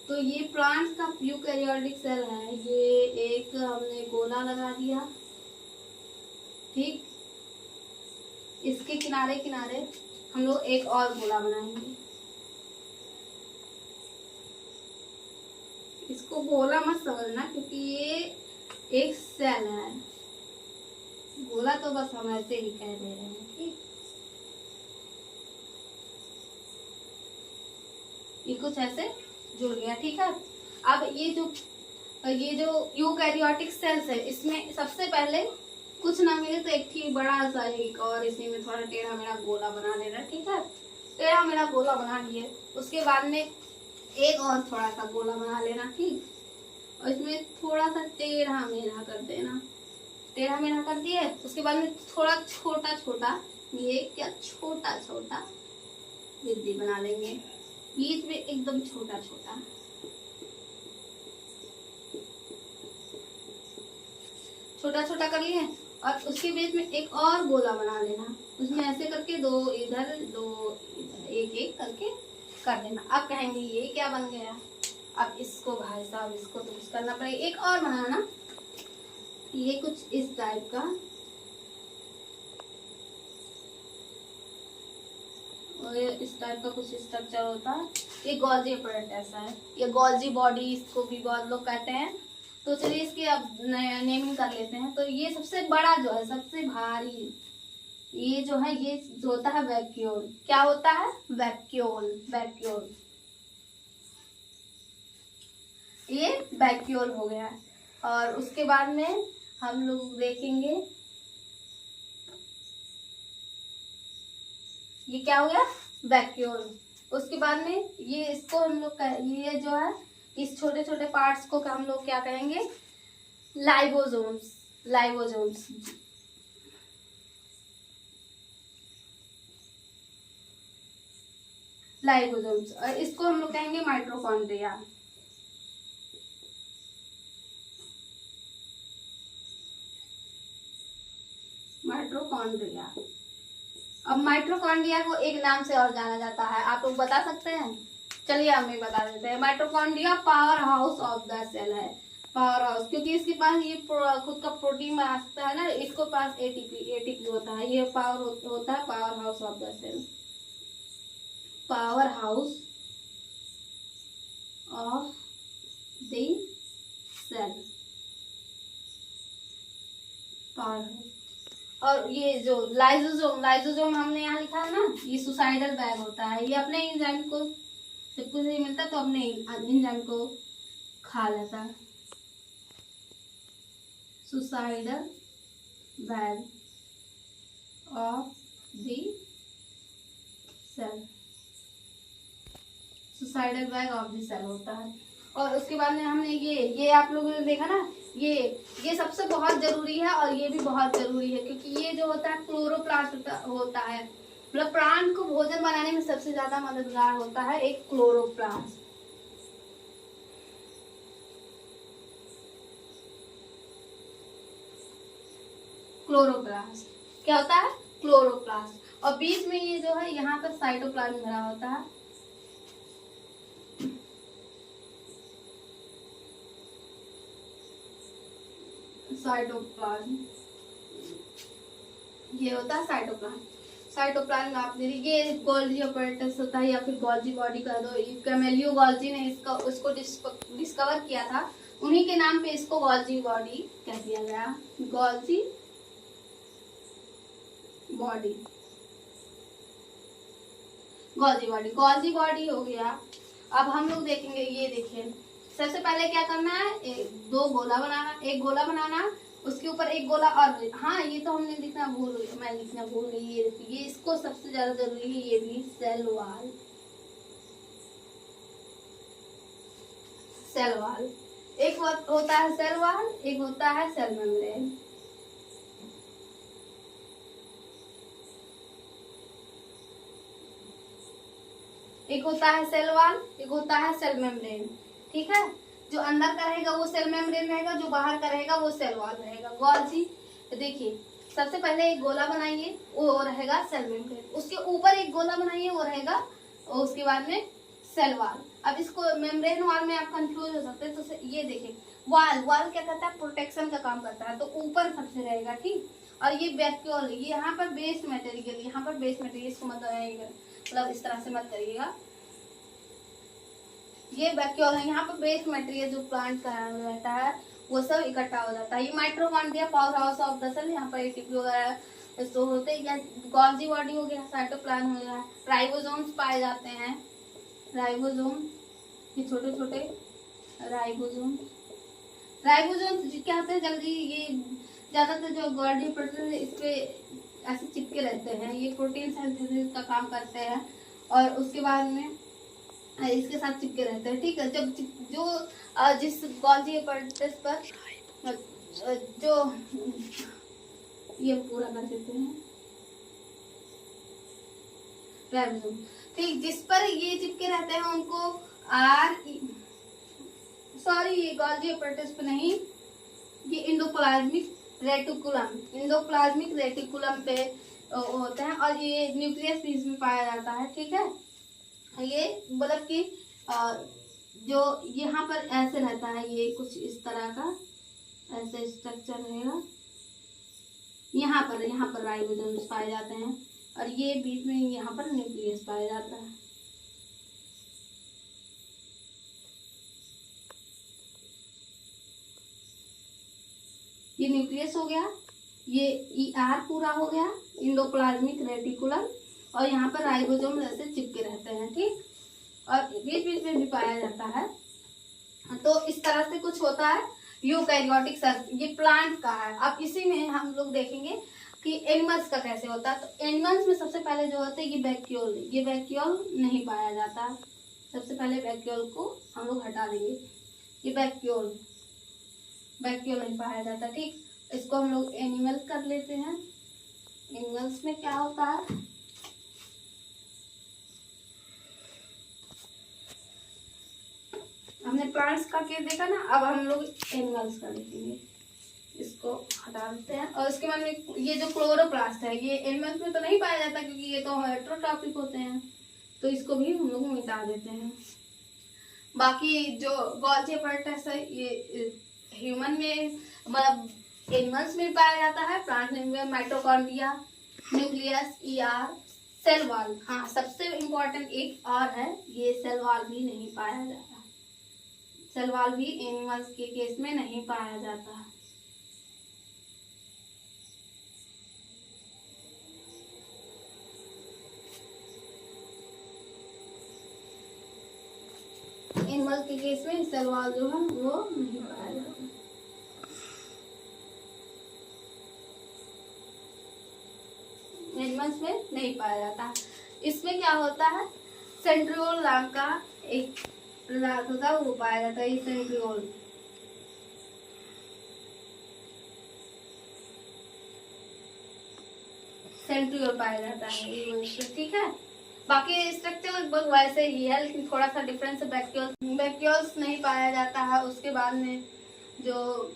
तो ये प्लांट्स का यूकैरियोटिक सेल है। ये एक हमने गोला लगा दिया, ठीक। इसके किनारे किनारे हम लोग एक और गोला बनाएंगे। इसको गोला मत समझना क्योंकि ये एक सेल है, गोला तो बस हम ऐसे ही कह दे रहे हैं, ठीक। ये कुछ ऐसे जुड़ गया, ठीक है। अब ये जो यूकैरियोटिक सेल्स है, इसमें सबसे पहले कुछ ना मिले तो एक ठीक बड़ा सा एक और इसी में थोड़ा टेढ़ा मेढ़ा गोला बना लेना, ठीक है। टेढ़ा मेढ़ा गोला बना लिए, उसके बाद में एक और थोड़ा सा गोला बना लेना, ठीक। और इसमें थोड़ा सा टेढ़ा मेढ़ा कर देना, टेढ़ा मेढ़ा कर दिए। उसके बाद में थोड़ा छोटा छोटा, ये क्या छोटा छोटा बिंदी बना लेंगे, बीच में एकदम छोटा छोटा। छोटा छोटा कर लिए, और उसके बीच में एक और गोला बना लेना। उसमें ऐसे करके दो इधर एक एक करके कर देना। अब कहेंगे ये क्या बन गया? अब इसको भाई साहब इसको तो कुछ करना पड़ेगा, एक और बनाना। ये कुछ इस टाइप का, और इस टाइप का कुछ स्ट्रक्चर होता है। ये गोल्जी अपेरेंट ऐसा है, ये गोल्जी बॉडी इसको भी बहुत लोग कहते हैं। तो चलिए इसकी अब नेमिंग कर लेते हैं। तो ये सबसे बड़ा जो है, सबसे भारी, ये जो है ये जो होता है वैक्यूल। क्या होता है? वैक्यूल। वैक्यूल, ये वैक्यूल हो गया। और उसके बाद में हम लोग देखेंगे ये क्या हो गया? वैक्यूल। उसके बाद में ये इसको हम लोग ये जो है इस छोटे छोटे पार्ट्स को हम लोग क्या कहेंगे? लाइबोसोम्स। लाइबोसोम्स, लाइबोसोम्स। और इसको हम लोग कहेंगे माइटोकॉन्ड्रिया। माइटोकॉन्ड्रिया। अब माइटोकॉन्ड्रिया को एक नाम से और जाना जाता है, आप लोग बता सकते हैं? चलिए हम ही बता देते हैं। Mitochondria power house of the cell है। पावर हाउस क्योंकि इसके पास ये खुद का प्रोटीन बना सकता है ना, इसको पास एटीपी होता है। ये पावर होता है power house of the cell. Power house of the cell, power house. और ये जो लाइसोसोम हमने यहाँ लिखा है ना, ये सुसाइडल बैग होता है। ये अपने एंजाइम को जब कुछ नहीं मिलता तो अपने एंजाइम को खा लेता है। Suicidal bag of the cell, suicidal bag of the cell होता है। और उसके बाद में हमने ये आप लोगों ने देखा ना, ये सबसे बहुत जरूरी है और ये भी बहुत जरूरी है, क्योंकि ये जो होता है क्लोरोप्लास्ट होता है, मतलब प्राण को भोजन बनाने में सबसे ज्यादा मददगार होता है एक क्लोरोप्लास्ट। क्लोरोप्लास्ट क्या होता है? क्लोरोप्लास्ट। और बीच में ये जो है यहाँ पर साइटोप्लाज्म भरा होता है। साइटोप्लाज्म, ये होता है साइटोप्लाज्म। साइटोप्लाज्म आप देखिए, ये गोल्जी अपैरेटस होता है या फिर गोल्जी बॉडी कर दो। कैमेलियो गोल्जी ने उसको डिस्कवर किया था, उन्हीं के नाम पे इसको गोल्जी बॉडी कह दिया गया। गोल्जी बॉडी, गोल्जी बॉडी हो गया। अब हम लोग देखेंगे, ये देखिए सबसे पहले क्या करना है, एक गोला बनाना, उसके ऊपर एक गोला और, हाँ ये तो हमने लिखना भूल गई, ये देखिए, ये इसको सबसे ज्यादा जरूरी है, ये भी सेल वाल। एक होता है सेल वाल, एक होता है सेल मेम्ब्रेन। एक होता है सेल वाल, एक होता है सेल मेम्ब्रेन, ठीक है। जो अंदर का रहेगा वो सेल मेम्ब्रेन रहेगा, जो बाहर का रहेगा वो सेल वाल रहेगा। गोल्जी देखिए, सबसे पहले एक गोला बनाइए, वो रहेगा सेल मेम्ब्रेन, उसके ऊपर एक गोला बनाइए, वो रहेगा, और उसके बाद में सेल वाल। अब इसको मेम्ब्रेन वाल में आप कंफ्यूज हो सकते हैं, तो ये देखिए, वाल क्या करता है, प्रोटेक्शन का काम करता है, तो ऊपर सबसे रहेगा, ठीक। और ये वैक्यूल, ये यहाँ पर बेस्ड मटेरियल, यहाँ पर बेस्ड मटेरियल, इसको मतलब इस तरह से मत करिएगा, ये वैक्यूल है, यहाँ पर बेस्ड मटेरियल जो प्लांट का रहता है वो सब इकट्ठा हो जाता है। ये mitochondria, power house of the cell, यहाँ पर एटीपी वगैरह स्टोर होते हैं। गोल्जी बॉडी हो गया, साइटोप्लाज्म हो गया, राइबोसोम्स पाए जाते हैं, राइबोसोम, ये छोटे छोटे राइबोसोम क्या होते हैं, जल्दी ये ज्यादातर जो गोल्जी प्रोटीन इस पे ऐसे चिपके रहते हैं, ये प्रोटीन सिंथेसिस का काम करते हैं, और उसके बाद में इसके साथ चिपके रहते हैं, ठीक है। जब जिस गोल्जी अपैरेटस पर जो ये पूरा कर देते हैं राइबोसोम, ठीक, जिस पर ये चिपके रहते हैं उनको ये गोल्जी अपैरेटस पे नहीं, ये इंडोप्लाज्मिक रेटिकुलम पे होते हैं, और ये न्यूक्लियस पीस में पाया जाता है, ठीक है। ये मतलब कि जो यहाँ पर ऐसे रहता है, ये कुछ इस तरह का ऐसे स्ट्रक्चर रहेगा, यहाँ पर राइबोसोम्स पाए जाते हैं, और ये बीच में यहाँ पर न्यूक्लियस पाया जाता है। ये न्यूक्लियस हो गया, ये ER पूरा हो गया, इंडोप्लाज्मिक रेटिकुलम, और यहाँ पर राइबोसोम ऐसे चिपके रहते हैं, ठीक, और बीच बीच में भी पाया जाता है। तो इस तरह से कुछ होता है यूकैरियोटिक सेल, ये प्लांट का है। अब इसी में हम लोग देखेंगे कि एनिमल्स का कैसे होता है। तो एनिमल्स में सबसे पहले जो होता है ये वैक्यूल नहीं पाया जाता। सबसे पहले वैक्यूल को हम लोग हटा देंगे, ये वैक्यूल नहीं पाया जाता, ठीक। इसको हम लोग एनिमल कर लेते हैं। एनिमल्स में क्या होता है, हमने प्लांट्स का केस देखा ना, अब हम लोग एनिमल्स का देखेंगे। इसको हटा देते हैं, और उसके बाद में ये जो क्लोरोप्लास्ट है ये एनिमल्स में तो नहीं पाया जाता, क्योंकि ये तो हेटेरोट्रॉपिक होते हैं, तो इसको भी हम लोग मिटा देते हैं। बाकी जो गोल्जी अपैरेटस है ये ह्यूमन में, मतलब एनिमल्स में पाया जाता है, प्लांट में mitochondria, nucleus, ER, cell wall. हाँ, सबसे इम्पोर्टेंट एक और है, ये सेल वाल भी नहीं पाया जाता। सेल वाल भी एनिमल्स के केस में नहीं पाया जाता। के केस में सेल वॉल जो है वो नहीं पाया जाता। एनिमल्स में नहीं पाया जाता। इसमें क्या होता है, सेंट्रियोल नाम का एक पदार्थ होता है वो पाया जाता है। ये सेंट्रियोल पाया जाता है ये, ठीक है। बाकी स्ट्रक्चर लगभग वैसे ही है, लेकिन थोड़ा सा डिफरेंस है। वैक्यूल्स नहीं पाया जाता है। उसके बाद में जो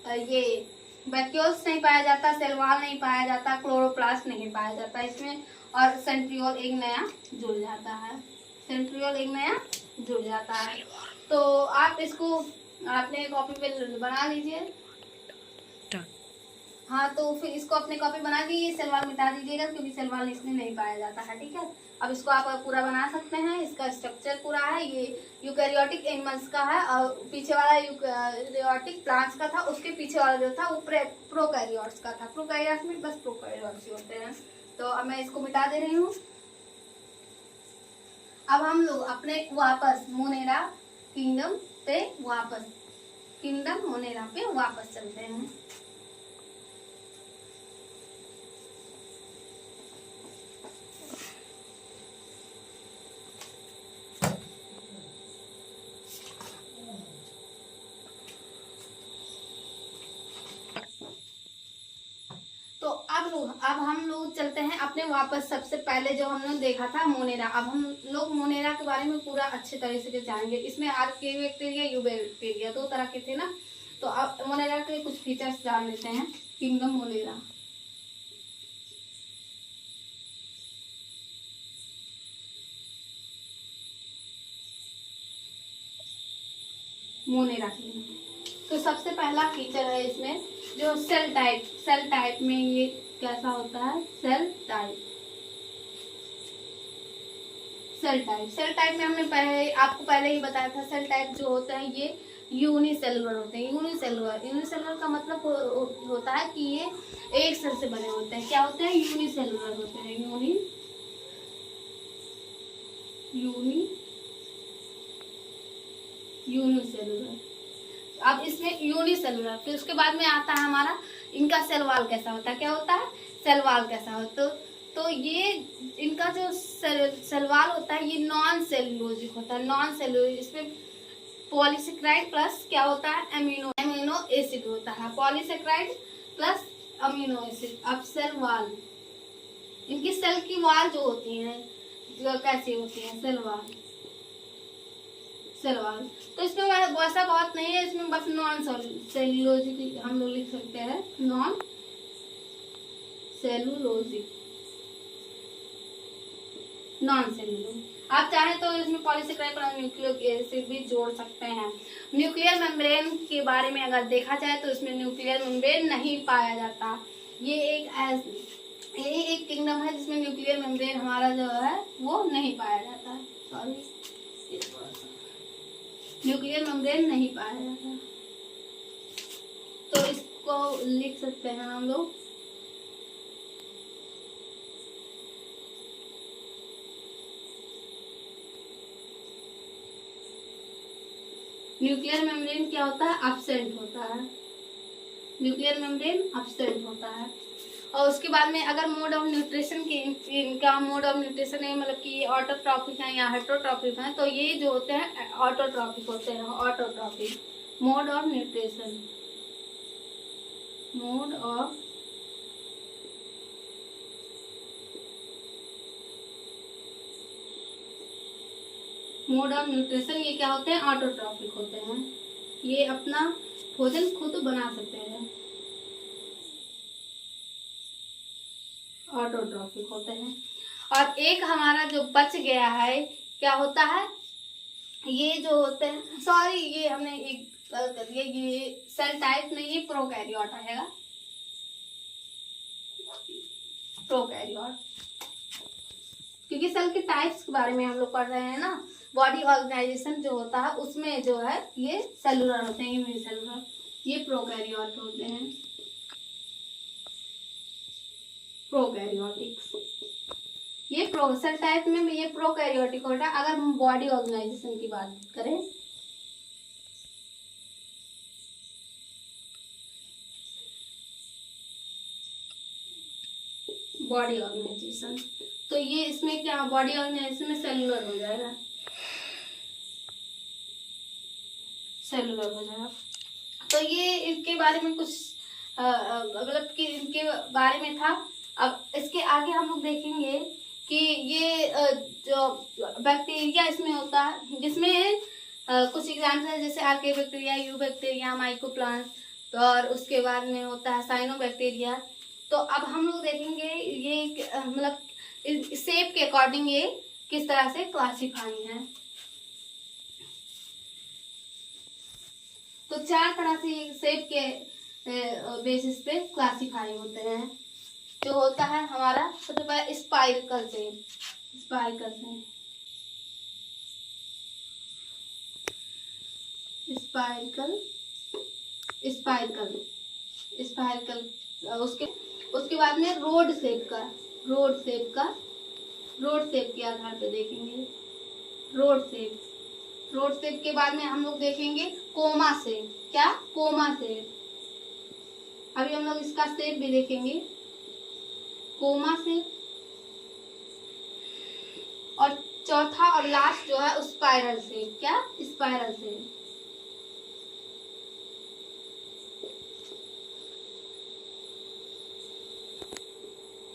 ये वैक्यूल्स नहीं पाया जाता, सेल वॉल नहीं पाया जाता, क्लोरोप्लास्ट नहीं पाया जाता इसमें, और सेंट्रियोल एक नया जुड़ जाता है। तो आप इसको अपने कॉपी पे बना लीजिए। हाँ, तो फिर इसको अपने कॉपी बना दीजिए, सेल वॉल मिटा दीजिएगा क्योंकि सेल वॉल इसमें नहीं पाया जाता है, ठीक है। अब इसको आप पूरा बना सकते हैं। इसका स्ट्रक्चर पूरा है। ये यूकैरियोटिक एनिमल्स का है, और पीछे वाला यूकैरियोटिक प्लांट्स का था, उसके पीछे वाला जो था वो प्रोकैरियोट्स का था। प्रोकैरियोट्स में बस प्रोकैरियोट्स ही होते हैं। तो अब मैं इसको मिटा दे रही हूँ। अब हम लोग अपने वापस मोनेरा किंगडम पे वापस चलते हैं। अब हम लोग चलते हैं अपने वापस। सबसे पहले जो हमने देखा था मोनेरा, अब हम लोग मोनेरा के बारे में पूरा अच्छे तरीके से जानेंगे। इसमें आर्कियोबैक्टीरिया, यूबैक्टीरिया 2 तरह के थे ना। तो अब मोनेरा के कुछ फीचर्स जान लेते हैं। किंगडम मोनेरा, तो सबसे पहला फीचर है इसमें जो सेल टाइप में ये कैसा होता है, सेल टाइप में हमने आपको पहले ही बताया था। सेल टाइप जो होते हैं ये यूनिसेलुलर होते हैं। यूनिसेलुलर का मतलब होता है कि ये एक सेल से बने होते हैं। क्या होते हैं, यूनिसेलुलर होते हैं। यूनिसेलुलर। अब इसमें यूनिसेलुलर, फिर उसके बाद में आता है हमारा इनका सेल वॉल कैसा होता है। क्या होता है, सेल वॉल कैसा होता है। तो ये इनका जो सेल वॉल होता है ये नॉन सेलुलोजिक होता है। इसमें पॉलीसेकेराइड प्लस क्या होता है, अमीनो एसिड होता है। Polysaccharide plus amino acid. अब सेल वॉल, इनकी सेल की वॉल जो होती है जो कैसी होती है, सेल वॉल। तो इसमें वैसा बहुत नहीं है। इसमें बस नॉन सेलुलोजिक हम लोग लिख सकते हैं, नॉन सेलुलोजिक। आप चाहे तो इसमें पॉलीसेकेराइड और न्यूक्लिक एसिड भी जोड़ सकते हैं। न्यूक्लियर मेम्ब्रेन के बारे में अगर देखा जाए तो इसमें न्यूक्लियर मेम्ब्रेन नहीं पाया जाता। ये एक किंगडम है जिसमें न्यूक्लियर मेम्ब्रेन हमारा जो है वो नहीं पाया जाता है। न्यूक्लियर मेम्ब्रेन नहीं पाया जाता, तो इसको लिख सकते हैं हम लोग न्यूक्लियर मेम्ब्रेन क्या होता है, एब्सेंट होता है। और उसके बाद में अगर मोड ऑफ न्यूट्रिशन की, इनका मोड ऑफ न्यूट्रिशन है मतलब कि ऑटोट्रॉपिक है या हेटरोट्रॉपिक है, तो ये जो होते हैं ऑटोट्रॉपिक होते हैं। मोड ऑफ न्यूट्रिशन ये क्या होते हैं, ऑटोट्रॉपिक होते हैं। ये अपना भोजन खुद बना सकते हैं, ऑटोट्रॉपिक होते हैं। और एक हमारा जो बच गया है क्या होता है, ये जो होते हैं, सॉरी ये हमने एक गलत कर दिया, ये सेल टाइप नहीं, ये प्रोकैरियोट आएगा, क्योंकि सेल के टाइप्स के बारे में हम लोग पढ़ रहे हैं ना। बॉडी ऑर्गेनाइजेशन जो होता है उसमें जो है ये सेलुलर होते हैं, यूनिसेलुलर, ये प्रोकैरियोट होते हैं, प्रोकैरियोटिक्स। ये सेल टाइप में ये प्रोकैरियोटिक होता है। अगर हम बॉडी ऑर्गेनाइजेशन की बात करें बॉडी ऑर्गेनाइजेशन। तो ये इसमें क्या, बॉडी ऑर्गेनाइजेशन में सेलुलर हो जाएगा, सेलुलर हो जाएगा। तो ये इनके बारे में कुछ मतलब कि इनके बारे में था। अब इसके आगे हम लोग देखेंगे कि ये जो बैक्टीरिया इसमें होता है, जिसमें कुछ एग्जाम्पल है, जैसे आर्के बैक्टीरिया, यू बैक्टीरिया, माइकोप्लाज्म, और उसके बाद में होता है साइनोबैक्टीरिया। तो अब हम लोग देखेंगे ये मतलब शेप के अकॉर्डिंग ये किस तरह से क्लासीफाई है। तो 4 तरह से ये शेप के बेसिस पे क्लासीफाई होते हैं। जो होता है हमारा सबसे पहले स्पाइरकल शेप, स्पाइरकल शेप, स्पाइरकल, स्पाइरकल, स्पाइरकल। उसके बाद में रोड शेप का, रोड शेप का, रोड शेप के आधार पे देखेंगे रोड शेप। रोड शेप के बाद में हम लोग देखेंगे कोमा शेप। क्या, कोमा शेप। अभी हम लोग इसका शेप भी देखेंगे, कोमा शेप। और चौथा और लास्ट जो है स्पाइरल शेप। क्या, स्पाइरल शेप।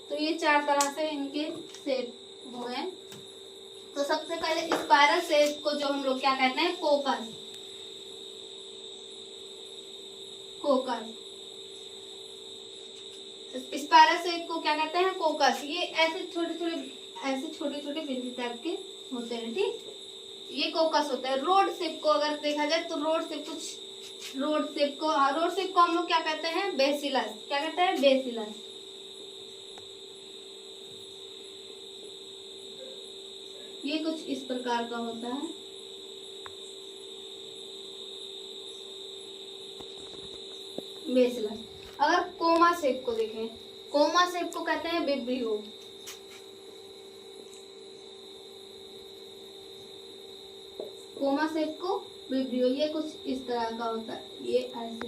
तो ये 4 तरह से इनके शेप हुए हैं। तो सबसे पहले स्पाइरल शेप को जो हम लोग क्या कहते हैं, कोकस, कोकस। स्पाइरल शेप को क्या कहते हैं, कोकस। ये ऐसे छोटे छोटे बिंदु टाइप के होते हैं, ठीक, ये कोकस होता है। रोड शेप को अगर देखा जाए तो रोड शेप को हम लोग क्या कहते हैं, बेसिलस। क्या कहते हैं, बेसिलस। ये कुछ इस प्रकार का होता है। बेसिलस। अगर कोमा शेप को देखें, कोमा शेप को कहते हैं विब्रियो। कोमा शेप को विब्रियो। ये कुछ इस तरह का होता है, ये ऐसे।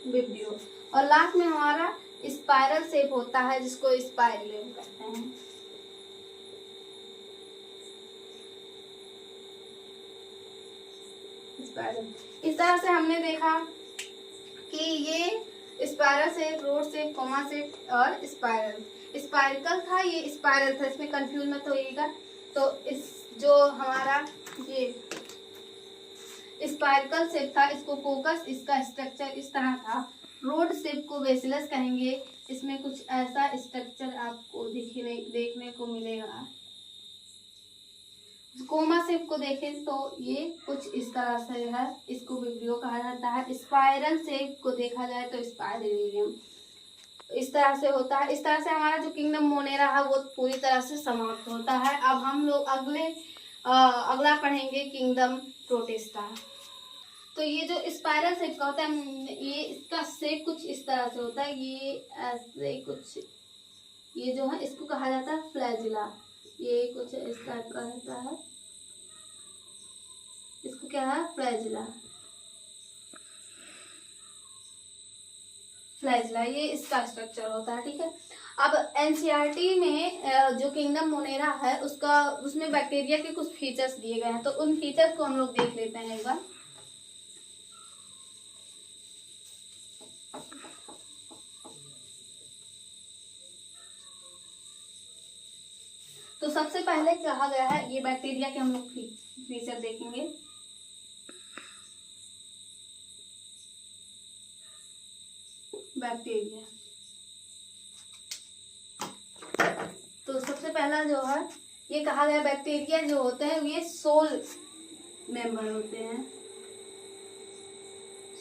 विब्रियो। और लास्ट में हमारा स्पाइरल शेप होता है, जिसको स्पाइरलियम कहते हैं। स्पाइरल। इस तरह से हमने देखा कि ये spiral shape, rod shape, coma shape और स्पाइरल। स्पाइरकल था, ये स्पाइरल था, इसमें कंफ्यूज मत होइएगा। तो इस जो हमारा ये स्पाइरकल शेप था, इसको कोकस, इसका स्ट्रक्चर इस तरह था। रोड शेप को बेसिलस कहेंगे, इसमें कुछ ऐसा स्ट्रक्चर आपको देखने को मिलेगा। कोमा शेप को देखें तो ये कुछ इस तरह से है, इसको विब्रियो कहा जाता है। स्पाइरल शेप को देखा जाए तो स्पाइरलियम इस तरह से होता है। इस तरह से हमारा जो किंगडम मोनेरा है वो पूरी तरह से समाप्त होता है। अब हम लोग अगला पढ़ेंगे किंगडम प्रोटिस्टा। तो ये जो स्पाइरल शेप का होता है, ये इसका शेप कुछ इस तरह से होता है। ये ऐसे कुछ, ये जो है इसको कहा जाता है फ्लैजिला। ये कुछ इस टाइप का रहता है, इसको क्या है, फ्लैजिला। फ्लैजिला, ये इसका स्ट्रक्चर होता है, ठीक है। अब एनसीईआरटी में जो किंगडम मोनेरा है उसमें बैक्टीरिया के कुछ फीचर्स दिए गए हैं। तो उन फीचर्स को हम लोग देख लेते हैं एक बार। तो सबसे पहले कहा गया है, ये बैक्टीरिया के हम लोग फीचर देखेंगे। बैक्टीरिया, तो सबसे पहला जो है ये कहा गया, बैक्टीरिया जो होते हैं ये सोल मेंबर होते हैं।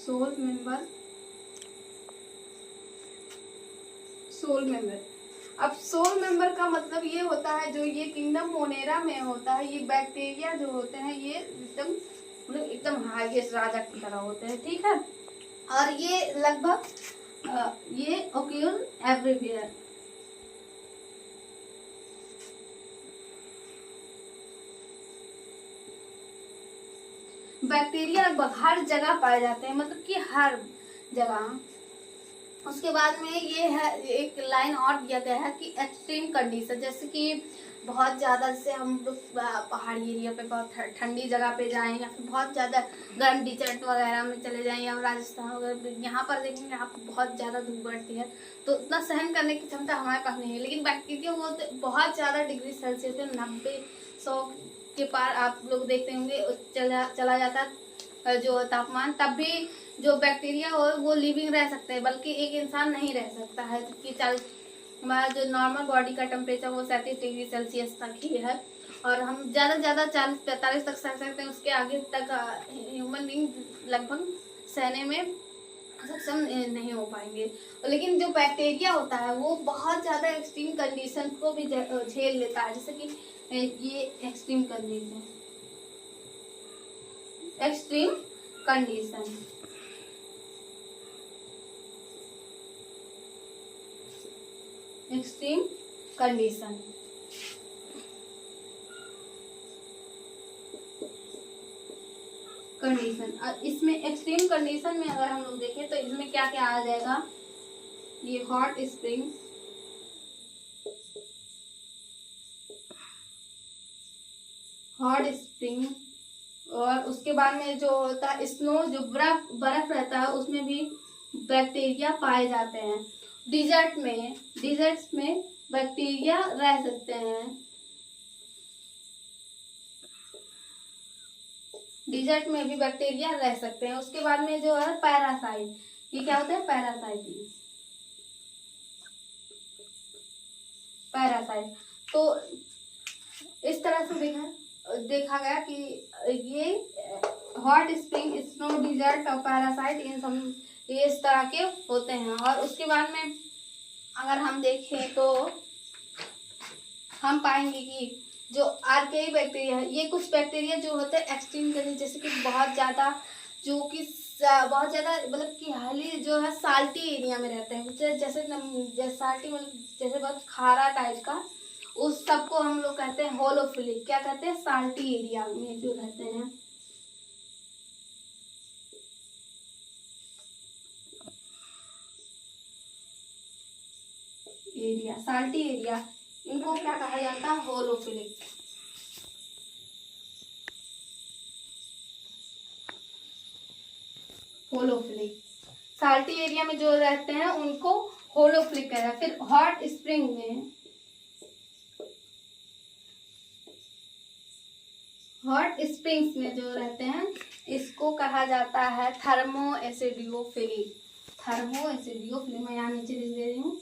Sole member, sole member. अब सोल मेंबर का मतलब ये होता है, जो ये किंगडम मोनेरा में होता है, ये बैक्टीरिया जो होते हैं ये एकदम हाईएस्ट राजा की तरह होते हैं, ठीक है। और ये लगभग ये ओक्यूर एवरीवेयर। बैक्टीरिया लगभग हर जगह पाए जाते हैं, मतलब कि हर जगह। उसके बाद में ये है, एक लाइन और दिया गया है कि एक्सट्रीम कंडीशन, जैसे कि बहुत ज़्यादा, जैसे हम लोग पहाड़ी एरिया पे बहुत ठंडी जगह पे जाएं या फिर बहुत ज़्यादा गर्म डिजर्ट वगैरह में चले जाएं, या राजस्थान वगैरह, यहाँ पर देखेंगे यहाँ पर बहुत ज़्यादा धूप बढ़ती है, तो उतना सहन करने की क्षमता हमारे पास नहीं है। लेकिन बैक्टीरिया वो बहुत ज़्यादा डिग्री सेल्सियस, 90-100 के पार आप लोग देखते होंगे चला जाता है जो तापमान, तब भी जो बैक्टीरिया हो वो लिविंग रह सकते हैं, बल्कि एक इंसान नहीं रह सकता है, कि हमारा जो नॉर्मल बॉडी का टेम्परेचर वो 37 डिग्री सेल्सियस तक ही है, और हम ज़्यादा से ज़्यादा 40-45 तक सह सकते हैं। उसके आगे तक ह्यूमन बींग लगभग सहने में सक्षम नहीं हो पाएंगे। लेकिन जो बैक्टीरिया होता है वो बहुत ज़्यादा एक्सट्रीम कंडीशन को भी झेल लेता है, जैसे कि ये extreme condition, extreme condition, extreme condition. इसमें एक्सट्रीम कंडीशन में अगर हम लोग देखें तो इसमें क्या क्या आ जाएगा, ये हॉट स्प्रिंग, और उसके बाद में जो होता है स्नो, जो बर्फ रहता है उसमें भी बैक्टीरिया पाए जाते हैं। डिजर्ट्स में बैक्टीरिया रह सकते हैं, डिजर्ट में भी बैक्टीरिया रह सकते हैं। उसके बाद में जो है पैरासाइट, ये क्या होता है, पैरासाइट। तो इस तरह से देखा गया कि ये हॉट स्प्रिंग, स्नो, डिजर्ट और पैरासाइट, इन सब ये इस तरह के होते हैं। और उसके बाद में अगर हम देखें तो हम पाएंगे कि जो आर्केई बैक्टीरिया है, ये कुछ बैक्टीरिया जो होते हैं एक्सट्रीम के, जैसे कि बहुत ज़्यादा मतलब कि हाईली जो है साल्टी एरिया में रहते हैं, जैसे साल्टी मतलब जैसे बहुत खारा टाइप का, उस सबको हम लोग कहते हैं होलोफिलिक। क्या कहते हैं, साल्टी एरिया में जो रहते हैं, साल्टी एरिया, इनको क्या कहा जाता है, होलोफिलिक। साल्टी एरिया में जो रहते हैं उनको होलोफिलिक कहते हैं। फिर हॉट स्प्रिंग्स में जो रहते हैं इसको कहा जाता है थर्मोएसिडियोफिलिक। मैं यहाँ नीचे लिख दे रही हूँ,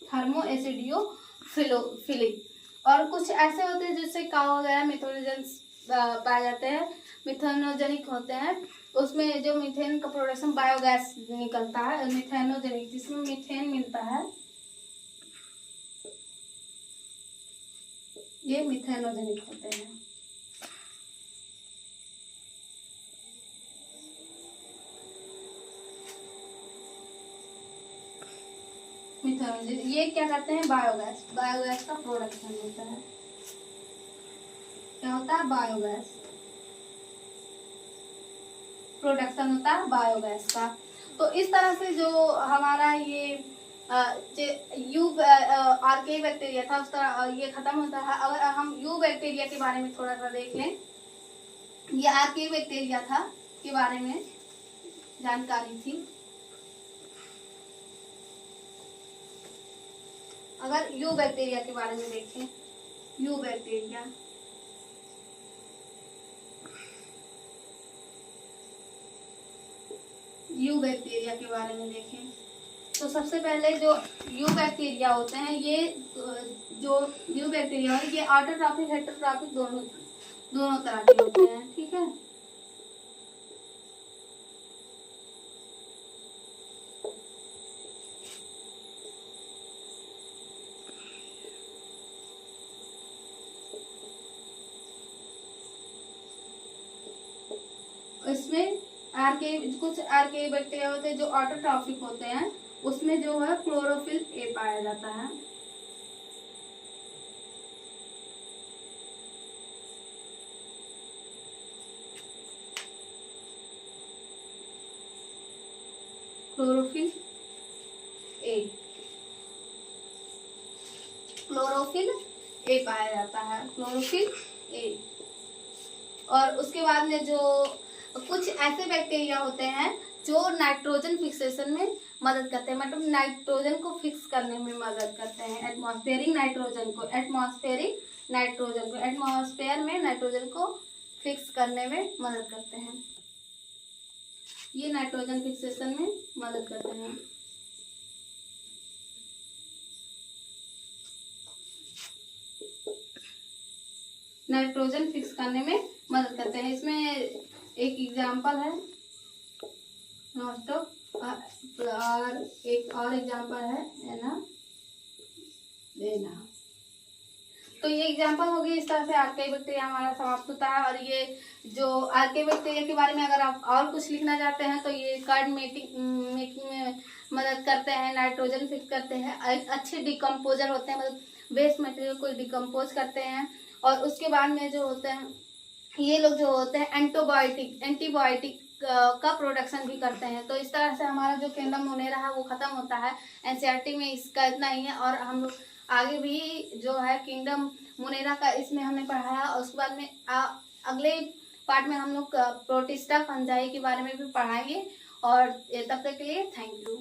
थर्मोएसिडियोफिलिक। और कुछ ऐसे होते हैं जैसे काओ वगैरह मिथेनोजेंस पाए जाते हैं, मिथेनोजेनिक होते हैं, उसमें जो मीथेन का प्रोडक्शन बायोगैस निकलता है, मिथेनोजेनिक, जिसमें मीथेन मिलता है, ये मिथेनोजेनिक होते हैं। ये क्या करते हैं, बायोगैस का प्रोडक्शन होता है। क्या होता है, बायोगैस प्रोडक्शन होता है बायोगैस का। तो इस तरह से जो हमारा ये आर्के बैक्टीरिया था उस तरह ये खत्म होता है। अगर हम यू बैक्टीरिया के बारे में थोड़ा सा देख लें, ये आर्के बैक्टीरिया था के बारे में जानकारी थी। अगर यू बैक्टीरिया के बारे में देखें, यू बैक्टीरिया के बारे में देखें तो सबसे पहले जो यू बैक्टीरिया होते हैं, ये जो यू बैक्टीरिया है ये ऑटोट्रॉपिक हेटेरोट्रॉपिक दोनों तरह के होते हैं, ठीक है। इसमें कुछ आर्के बैक्टीरिया होते हैं जो ऑटोट्रॉफिक होते हैं, उसमें जो है क्लोरोफिल ए पाया जाता है। क्लोरोफिल ए, क्लोरोफिल ए पाया जाता है, क्लोरोफिल ए। और उसके बाद में जो कुछ ऐसे बैक्टीरिया होते हैं जो नाइट्रोजन फिक्सेशन में मदद करते हैं, मतलब नाइट्रोजन को फिक्स करने में मदद करते हैं, एटमॉस्फेरिक नाइट्रोजन में नाइट्रोजन को फिक्स करने में मदद करते हैं। ये नाइट्रोजन फिक्सेशन में मदद करते हैं। नाइट्रोजन फिक्स करने में मदद करते हैं। इसमें एक एग्जाम्पल है नॉस्टॉक, और एक और एग्जाम्पल है ना देना। तो ये एग्जाम्पल होगी। इस तरह से आर्के बैक्टीरिया हमारा समाप्त होता है। और ये जो आर्के बैक्टीरिया के बारे में अगर आप और कुछ लिखना चाहते हैं तो ये कार्ड मेकिंग में मदद करते हैं, नाइट्रोजन फिक्स करते हैं, अच्छे डिकम्पोजर होते हैं, मतलब वेस्ट मटेरियल को डिकम्पोज करते हैं। और उसके बाद में जो होते हैं ये लोग जो होते हैं एंटीबायोटिक का प्रोडक्शन भी करते हैं। तो इस तरह से हमारा जो किंगडम मोनेरा है वो खत्म होता है। एनसीईआरटी में इसका इतना ही है। और हम लोग आगे भी जो है किंगडम मोनेरा का इसमें हमने पढ़ाया। और उसके बाद में अगले पार्ट में हम लोग प्रोटिस्टा फंजाई के बारे में भी पढ़ाएंगे। और तब तक के लिए थैंक यू।